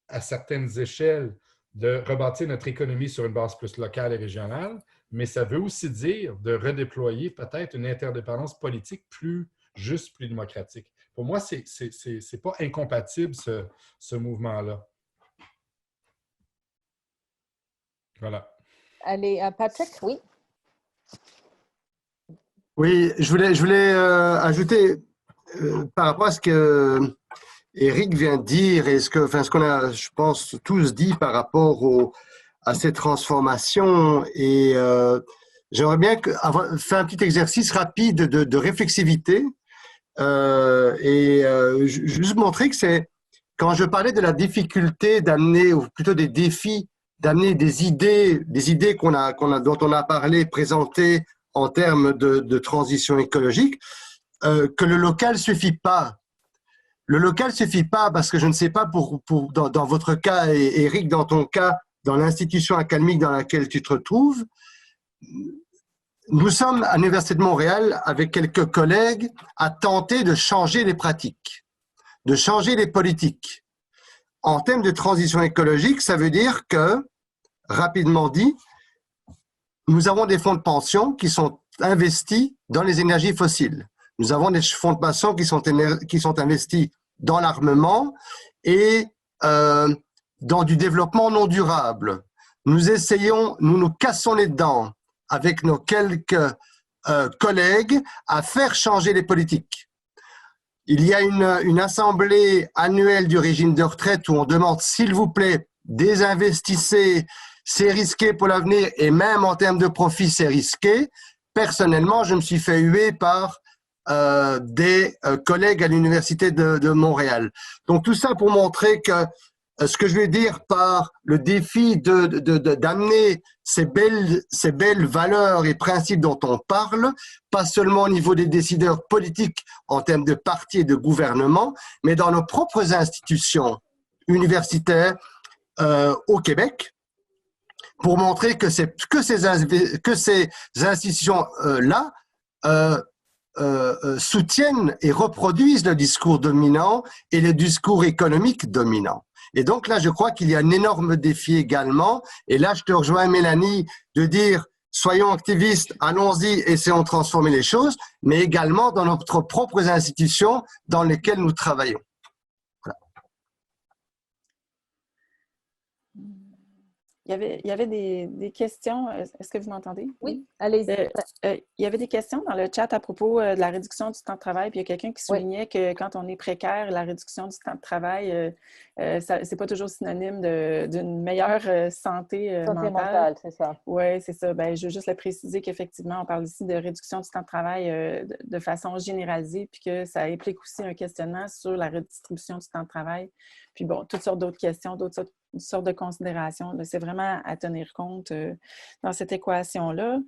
à certaines échelles, de rebâtir notre économie sur une base plus locale et régionale, mais ça veut aussi dire de redéployer peut-être une interdépendance politique plus juste, plus démocratique. Pour moi, ce n'est pas incompatible, ce mouvement-là. Voilà. Allez, Patrick, oui. Oui, je voulais ajouter par rapport à ce que Éric vient de dire et ce qu'on a, je pense, tous dit par rapport à ces transformations. Et j'aimerais bien faire un petit exercice rapide de réflexivité et juste montrer que c'est, quand je parlais de la difficulté d'amener, ou plutôt des défis, d'amener des idées dont on a parlé, présentées en termes de transition écologique, que le local suffit pas. Le local suffit pas parce que je ne sais pas dans votre cas, et Éric, dans ton cas, dans l'institution académique dans laquelle tu te retrouves, nous sommes à l'Université de Montréal avec quelques collègues à tenter de changer les pratiques, de changer les politiques. En termes de transition écologique, ça veut dire que, rapidement dit, nous avons des fonds de pension qui sont investis dans les énergies fossiles. Nous avons des fonds de pension qui sont investis dans l'armement et dans du développement non durable. Nous nous cassons les dents avec nos quelques collègues à faire changer les politiques. Il y a une assemblée annuelle du régime de retraite où on demande, s'il vous plaît, désinvestissez, c'est risqué pour l'avenir et même en termes de profit, c'est risqué. Personnellement, je me suis fait huer par des collègues à l'Université de Montréal. Donc, tout ça pour montrer que ce que je veux dire par le défi d'amener ces belles valeurs et principes dont on parle, pas seulement au niveau des décideurs politiques en termes de partis et de gouvernement, mais dans nos propres institutions universitaires au Québec, pour montrer que ces institutions-là soutiennent et reproduisent le discours dominant et le discours économique dominant. Et donc là, je crois qu'il y a un énorme défi également. Et là, je te rejoins, Mélanie, de dire soyons activistes, allons-y, essayons de transformer les choses, mais également dans notre propres institutions dans lesquelles nous travaillons. Voilà. Il y avait des questions. Est-ce que vous m'entendez? Oui, allez-y. Il y avait des questions dans le chat à propos de la réduction du temps de travail. Puis il y a quelqu'un qui soulignait que quand on est précaire, la réduction du temps de travail, c'est pas toujours synonyme d'une meilleure santé mentale. C'est ça. Oui, c'est ça. Ben, je veux juste le préciser qu'effectivement, on parle ici de réduction du temps de travail de façon généralisée, puis que ça implique aussi un questionnement sur la redistribution du temps de travail. Puis bon, toutes sortes d'autres questions, d'autres sortes de considérations. C'est vraiment à tenir compte dans cette équation-là.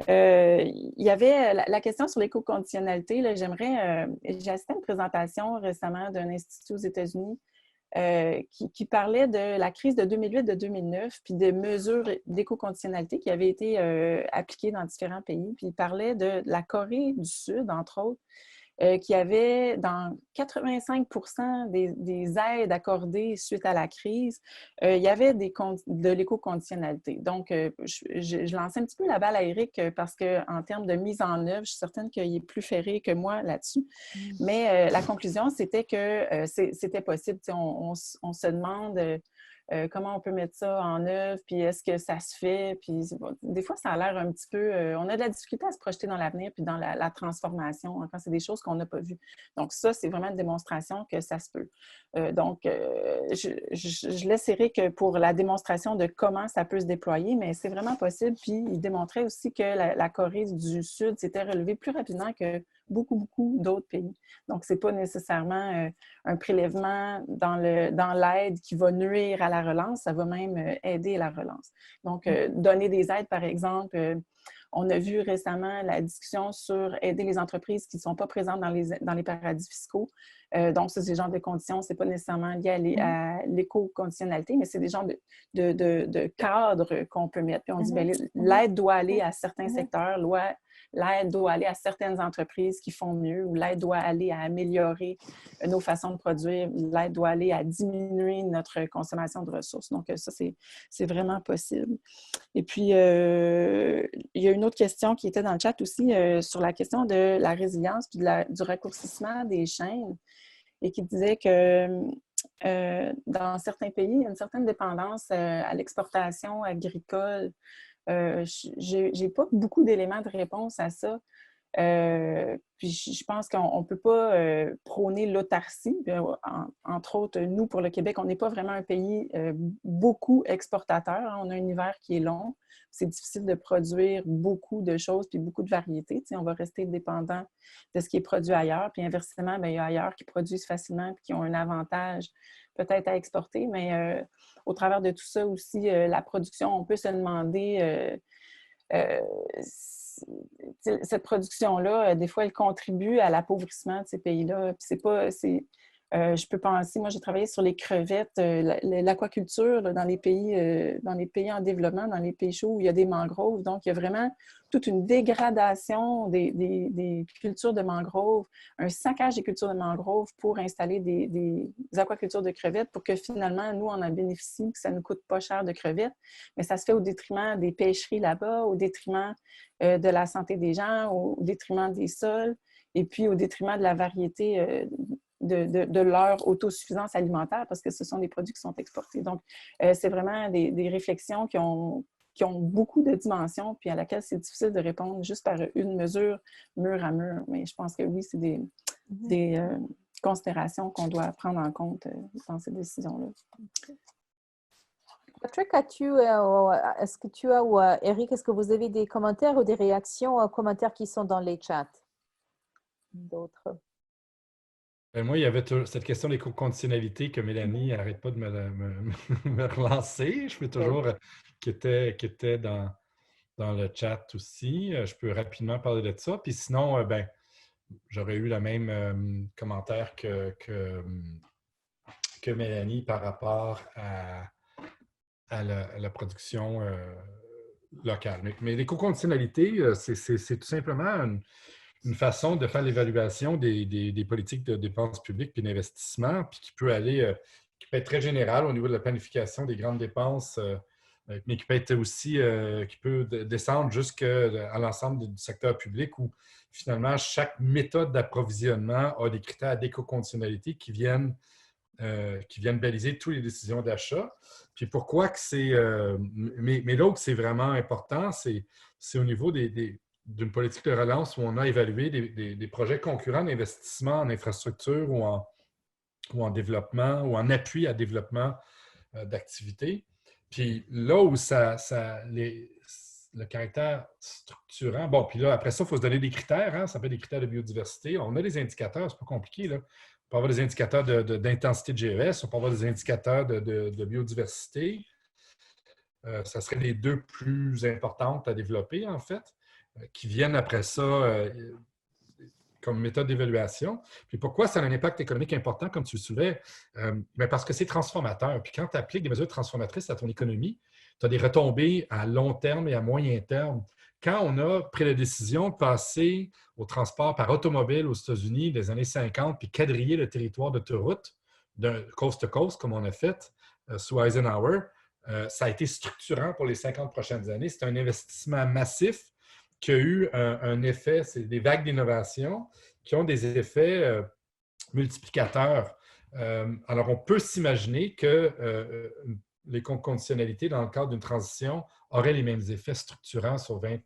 Il y avait la question sur l'éco-conditionnalité. J'ai assisté à une présentation récemment d'un institut aux États-Unis qui parlait de la crise de 2008-2009 puis des mesures d'éco-conditionnalité qui avaient été appliquées dans différents pays. Puis il parlait de la Corée du Sud, entre autres, qui avait dans 85% des aides accordées suite à la crise, il y avait de l'éco-conditionnalité. Donc, je lançais un petit peu la balle à Éric parce qu'en termes de mise en œuvre, je suis certaine qu'il est plus ferré que moi là-dessus. Mais la conclusion, c'était que c'était possible. On se demande comment on peut mettre ça en œuvre, puis est-ce que ça se fait, puis des fois, ça a l'air un petit peu... on a de la difficulté à se projeter dans l'avenir, puis dans la transformation, quand c'est des choses qu'on n'a pas vues. Donc ça, c'est vraiment une démonstration que ça se peut. Je laisse Éric pour la démonstration de comment ça peut se déployer, mais c'est vraiment possible, puis il démontrait aussi que la Corée du Sud s'était relevée plus rapidement que beaucoup d'autres pays. Donc, ce n'est pas nécessairement un prélèvement dans l'aide qui va nuire à la relance, ça va même aider à la relance. Donc, donner des aides, par exemple, on a vu récemment la discussion sur aider les entreprises qui ne sont pas présentes dans les paradis fiscaux. Donc, ça, c'est le genre de conditions, ce n'est pas nécessairement lié à l'éco-conditionnalité, mais c'est des genres de cadres qu'on peut mettre. Puis on dit, bien, l'aide doit aller à certains secteurs, l'aide doit aller à certaines entreprises qui font mieux, ou l'aide doit aller à améliorer nos façons de produire, l'aide doit aller à diminuer notre consommation de ressources. Donc, ça, c'est vraiment possible. Et puis, il y a une autre question qui était dans le chat aussi sur la question de la résilience puis du raccourcissement des chaînes et qui disait que dans certains pays, il y a une certaine dépendance à l'exportation agricole. J'ai pas beaucoup d'éléments de réponse à ça. Puis je pense qu'on ne peut pas prôner l'autarcie. Entre autres, nous, pour le Québec, on n'est pas vraiment un pays beaucoup exportateur. Hein. On a un hiver qui est long. C'est difficile de produire beaucoup de choses puis beaucoup de variétés. On va rester dépendant de ce qui est produit ailleurs. Puis inversement, bien, il y a ailleurs qui produisent facilement et qui ont un avantage peut-être à exporter. Mais au travers de tout ça aussi, la production, on peut se demander... cette production-là, des fois, elle contribue à l'appauvrissement de ces pays-là. Je peux penser, moi, j'ai travaillé sur les crevettes, l'aquaculture dans les pays en développement, dans les pays chauds où il y a des mangroves. Donc, il y a vraiment toute une dégradation des cultures de mangroves, un saccage des cultures de mangroves pour installer des aquacultures de crevettes pour que finalement, nous, on en bénéficie, que ça ne coûte pas cher de crevettes. Mais ça se fait au détriment des pêcheries là-bas, au détriment de la santé des gens, au détriment des sols et puis au détriment de la variété de leur autosuffisance alimentaire parce que ce sont des produits qui sont exportés. Donc, c'est vraiment des réflexions qui ont beaucoup de dimensions puis à laquelle c'est difficile de répondre juste par une mesure mur à mur. Mais je pense que oui, c'est des considérations qu'on doit prendre en compte dans ces décisions-là. Patrick, est-ce que tu as, ou Eric, est-ce que vous avez des commentaires ou des réactions aux commentaires qui sont dans les chats? D'autres? Moi, il y avait cette question d'éco-conditionnalité que Mélanie n'arrête pas de me relancer. Je peux toujours, qui était dans le chat aussi. Je peux rapidement parler de ça. Puis sinon, j'aurais eu le même commentaire que Mélanie par rapport à la production locale. Mais l'éco-conditionnalité, c'est tout simplement une façon de faire l'évaluation des politiques de dépenses publiques puis d'investissement, puis qui peut aller, qui peut être très général au niveau de la planification des grandes dépenses, mais qui peut être aussi, qui peut descendre jusqu'à l'ensemble du secteur public où finalement chaque méthode d'approvisionnement a des critères d'éco-conditionnalité qui viennent baliser toutes les décisions d'achat. Puis pourquoi que c'est... mais là où c'est vraiment important, c'est au niveau d'une politique de relance où on a évalué des projets concurrents d'investissement en infrastructure ou en développement ou en appui à développement d'activités. Puis là où le caractère structurant, bon, puis là, après ça, il faut se donner des critères, hein, ça peut être des critères de biodiversité. On a des indicateurs, c'est pas compliqué, là. On peut avoir des indicateurs d'intensité de GES, on peut avoir des indicateurs de biodiversité. Ça serait les deux plus importantes à développer, en fait, qui viennent après ça comme méthode d'évaluation. Puis pourquoi ça a un impact économique important, comme tu le soulevais? Parce que c'est transformateur. Puis quand tu appliques des mesures transformatrices à ton économie, tu as des retombées à long terme et à moyen terme. Quand on a pris la décision de passer au transport par automobile aux États-Unis des années 50, puis quadriller le territoire d'autoroute de coast to coast, comme on a fait sous Eisenhower, ça a été structurant pour les 50 prochaines années. C'est un investissement massif qui a eu un effet, c'est des vagues d'innovation qui ont des effets multiplicateurs. Alors, on peut s'imaginer que les conditionnalités dans le cadre d'une transition auraient les mêmes effets structurants sur 20,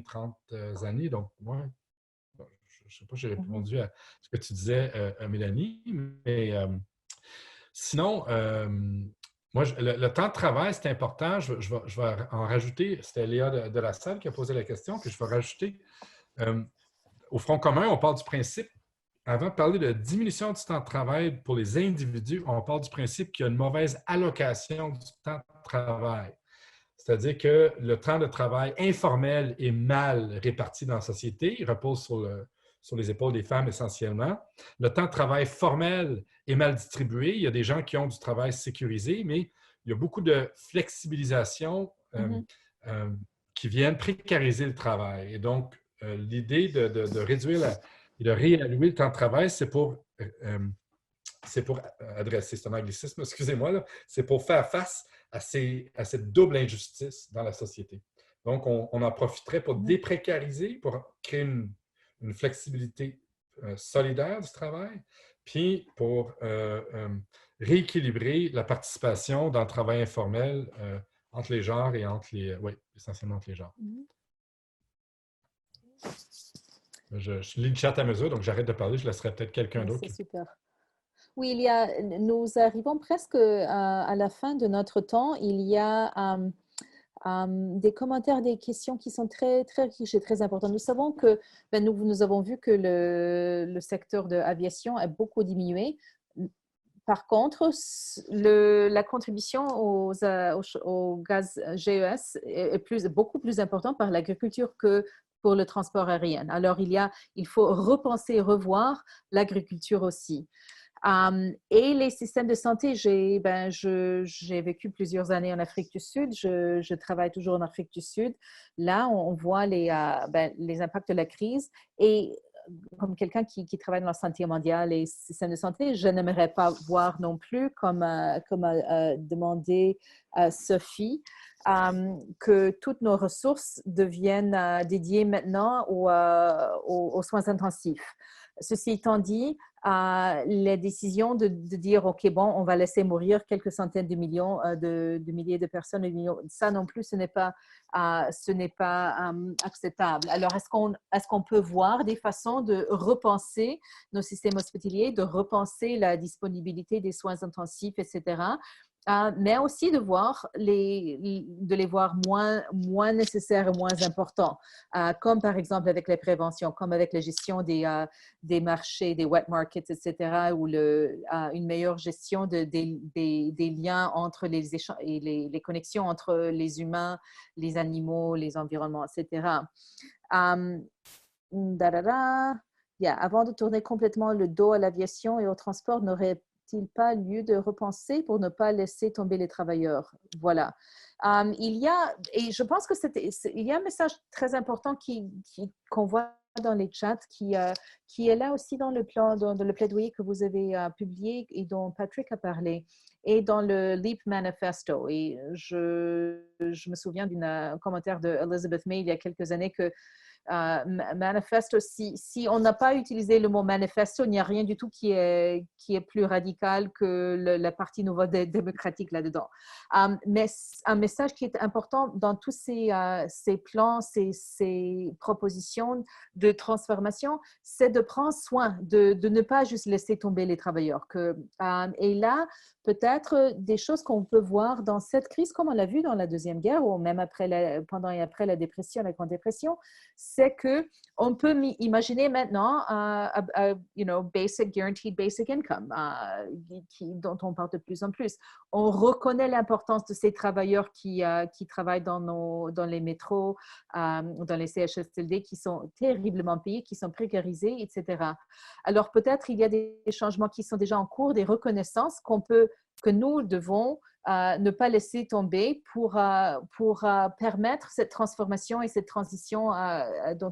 30 années. Donc, moi, je ne sais pas si j'ai répondu à ce que tu disais, Mélanie, mais sinon, moi, le temps de travail, c'est important. Je vais en rajouter. C'était Léa de la Salle qui a posé la question, puis je vais rajouter. Au Front commun, on parle du principe, avant de parler de diminution du temps de travail pour les individus, on parle du principe qu'il y a une mauvaise allocation du temps de travail. C'est-à-dire que le temps de travail informel est mal réparti dans la société. Il repose sur les épaules des femmes essentiellement. Le temps de travail formel est mal distribué. Il y a des gens qui ont du travail sécurisé, mais il y a beaucoup de flexibilisation qui viennent précariser le travail. Et donc, l'idée de réduire et de réévaluer le temps de travail, c'est pour adresser, c'est un anglicisme, excusez-moi, c'est pour faire face à cette double injustice dans la société. Donc, on en profiterait pour déprécariser, pour créer une flexibilité solidaire du travail, puis pour rééquilibrer la participation dans le travail informel entre les genres et essentiellement entre les genres. Je lis le chat à mesure, donc j'arrête de parler, je laisserai peut-être quelqu'un d'autre. C'est super. Oui, nous arrivons presque à la fin de notre temps. Il y a des commentaires, des questions qui sont très, très riches et très importantes. Nous savons que, nous avons vu que le secteur de l'aviation a beaucoup diminué. Par contre, la contribution au gaz GES est beaucoup plus importante par l'agriculture que pour le transport aérien. Alors, il faut repenser, revoir l'agriculture aussi. Et les systèmes de santé, j'ai vécu plusieurs années en Afrique du Sud, je travaille toujours en Afrique du Sud. Là, on voit les impacts de la crise et comme quelqu'un qui travaille dans la santé mondiale et système de santé, je n'aimerais pas voir non plus, comme a demandé Sophie, que toutes nos ressources deviennent dédiées maintenant aux soins intensifs. Ceci étant dit, la décision de dire, OK, bon, on va laisser mourir quelques centaines de millions, de milliers de personnes, ça non plus, ce n'est pas acceptable. Alors, est-ce qu'on peut voir des façons de repenser nos systèmes hospitaliers, de repenser la disponibilité des soins intensifs, etc., mais aussi de les voir moins nécessaires et moins importants, comme par exemple avec les préventions, comme avec la gestion des marchés, des wet markets, etc., ou une meilleure gestion des liens entre les connexions entre les humains, les animaux, les environnements, etc. Avant de tourner complètement le dos à l'aviation et au transport, n'aurait-il pas lieu de repenser pour ne pas laisser tomber les travailleurs? Voilà. Et je pense que il y a un message très important qu'on voit dans les chats qui est là aussi dans le plan, dans le plaidoyer que vous avez publié et dont Patrick a parlé, et dans le LEAP Manifesto. Et je me souviens d'un commentaire de Elizabeth May il y a quelques années que manifesto, si on n'a pas utilisé le mot manifesto, il n'y a rien du tout qui est plus radical que la partie nouveau démocratique là-dedans. Mais un message qui est important dans tous ces plans, ces propositions de transformation, c'est de prendre soin, de ne pas juste laisser tomber les travailleurs. Et là, peut-être des choses qu'on peut voir dans cette crise, comme on l'a vu dans la Deuxième Guerre, ou même pendant et après la dépression, la Grande Dépression, c'est qu'on peut imaginer maintenant basic guaranteed basic income, dont on parle de plus en plus. On reconnaît l'importance de ces travailleurs qui travaillent dans les métros, dans les CHSLD, qui sont terriblement payés, qui sont précarisés, etc. Alors peut-être il y a des changements qui sont déjà en cours, des reconnaissances que nous devons ne pas laisser tomber pour permettre cette transformation et cette transition dont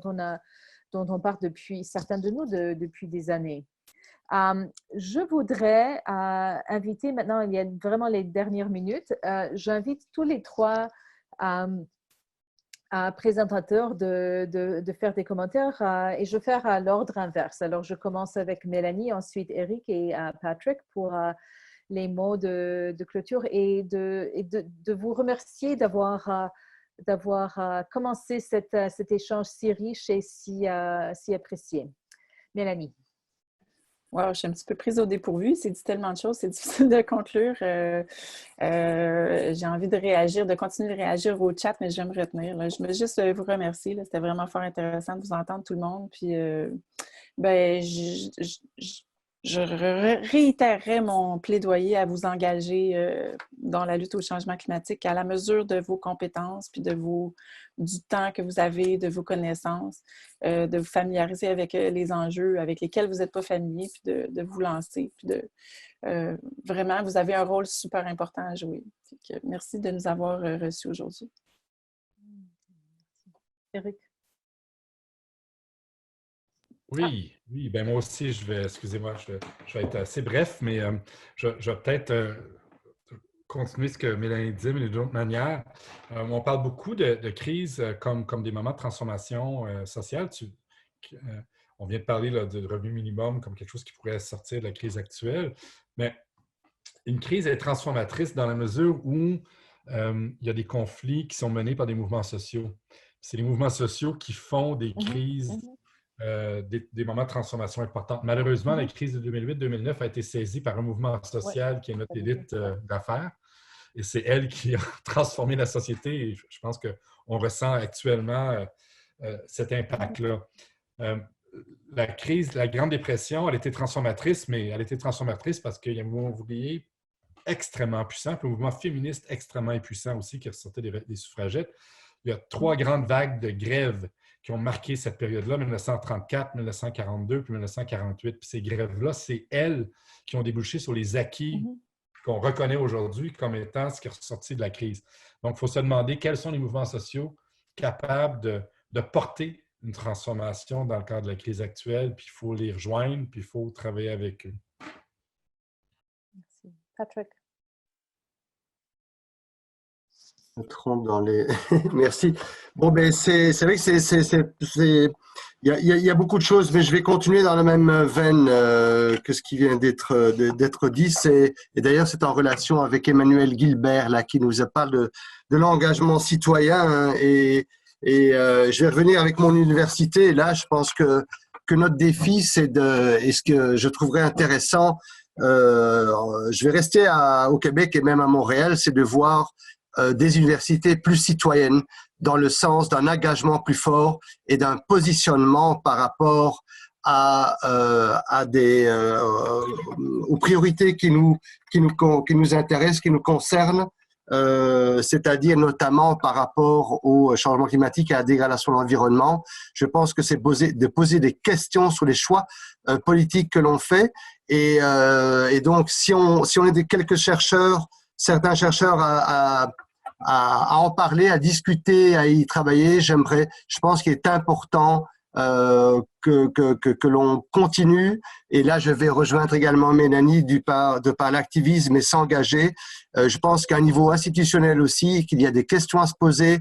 on parle depuis, certains de nous, depuis des années. Je voudrais inviter maintenant, il y a vraiment les dernières minutes, j'invite tous les trois présentateurs de faire des commentaires et je vais faire à l'ordre inverse. Alors, je commence avec Mélanie, ensuite Eric et Patrick pour les mots de clôture et de vous remercier d'avoir commencé cet échange si riche et si apprécié. Mélanie. Wow, je suis un petit peu prise au dépourvu. C'est dit tellement de choses, c'est difficile de conclure. J'ai envie de réagir, de continuer de réagir au chat, mais je vais me retenir. Là. Je veux juste vous remercier. C'était vraiment fort intéressant de vous entendre, tout le monde. Puis, je réitérerai mon plaidoyer à vous engager dans la lutte au changement climatique à la mesure de vos compétences, puis du temps que vous avez, de vos connaissances, de vous familiariser avec les enjeux avec lesquels vous n'êtes pas familier, puis de vous lancer. Puis vraiment, vous avez un rôle super important à jouer. Merci de nous avoir reçus aujourd'hui. Eric. Oui, ben moi aussi, excusez-moi, je vais être assez bref, mais je vais peut-être continuer ce que Mélanie dit, mais d'une autre manière. On parle beaucoup de crise comme des moments de transformation sociale. On vient de parler là, de revenu minimum comme quelque chose qui pourrait sortir de la crise actuelle, mais une crise est transformatrice dans la mesure où il y a des conflits qui sont menés par des mouvements sociaux. C'est les mouvements sociaux qui font des crises des moments de transformation importants. Malheureusement, la crise de 2008-2009 a été saisie par un mouvement social qui est notre élite d'affaires. Et c'est elle qui a transformé la société. Et je pense qu'on ressent actuellement cet impact-là. La Grande Dépression, elle était transformatrice, mais elle était transformatrice parce qu'il y a un mouvement ouvrier extrêmement puissant, puis un mouvement féministe extrêmement puissant aussi qui ressortait des suffragettes. Il y a 3 grandes vagues de grèves qui ont marqué cette période-là, 1934, 1942 puis 1948. Puis ces grèves-là, c'est elles qui ont débouché sur les acquis qu'on reconnaît aujourd'hui comme étant ce qui est ressorti de la crise. Donc, il faut se demander quels sont les mouvements sociaux capables de porter une transformation dans le cadre de la crise actuelle, puis il faut les rejoindre, puis il faut travailler avec eux. Merci. Patrick. Merci. Bon, ben c'est vrai que il y a beaucoup de choses, mais je vais continuer dans la même veine que ce qui vient d'être dit. Et d'ailleurs, c'est en relation avec Emmanuel Gilbert là qui nous parle de l'engagement citoyen. Hein, et je vais revenir avec mon université. Là, je pense que notre défi, c'est et ce que je trouverais intéressant, je vais rester au Québec et même à Montréal, c'est de voir des universités plus citoyennes dans le sens d'un engagement plus fort et d'un positionnement par rapport aux priorités qui nous intéressent, qui nous concernent, c'est-à-dire notamment par rapport au changement climatique et à la dégradation de l'environnement. Je pense que c'est de poser des questions sur les choix politiques que l'on fait et donc si on est quelques chercheurs, certains chercheurs à en parler, à discuter, à y travailler. Je pense qu'il est important que l'on continue. Et là, je vais rejoindre également Mélanie de par l'activisme et s'engager. Je pense qu'à un niveau institutionnel aussi, qu'il y a des questions à se poser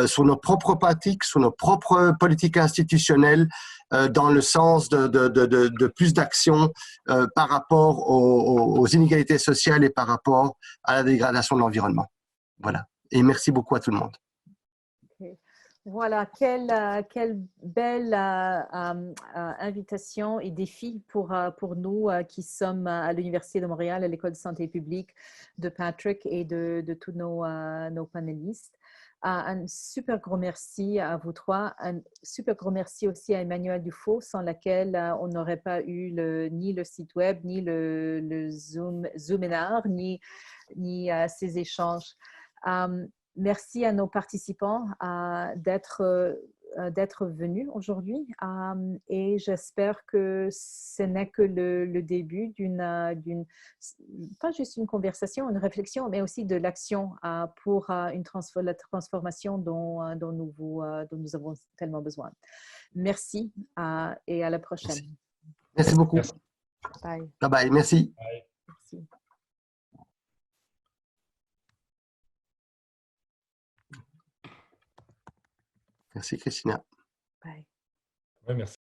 sur nos propres pratiques, sur nos propres politiques institutionnelles, dans le sens de plus d'action par rapport aux inégalités sociales et par rapport à la dégradation de l'environnement. Voilà. Et merci beaucoup à tout le monde. Okay. Voilà, quelle belle invitation et défi pour nous qui sommes à l'Université de Montréal, à l'École de santé publique, de Patrick et de tous nos panélistes. Un super gros merci à vous trois. Un super gros merci aussi à Emmanuelle Dufault, sans laquelle on n'aurait pas eu ni le site web, ni le Zoominar, ni ces échanges. Merci à nos participants d'être venus aujourd'hui et j'espère que ce n'est que le début pas juste une conversation, une réflexion, mais aussi de l'action pour la transformation dont nous avons tellement besoin. Merci et à la prochaine. Merci beaucoup. Merci. Bye. Bye bye, merci. Bye. Merci. Merci Christina. Bye. Oui, merci.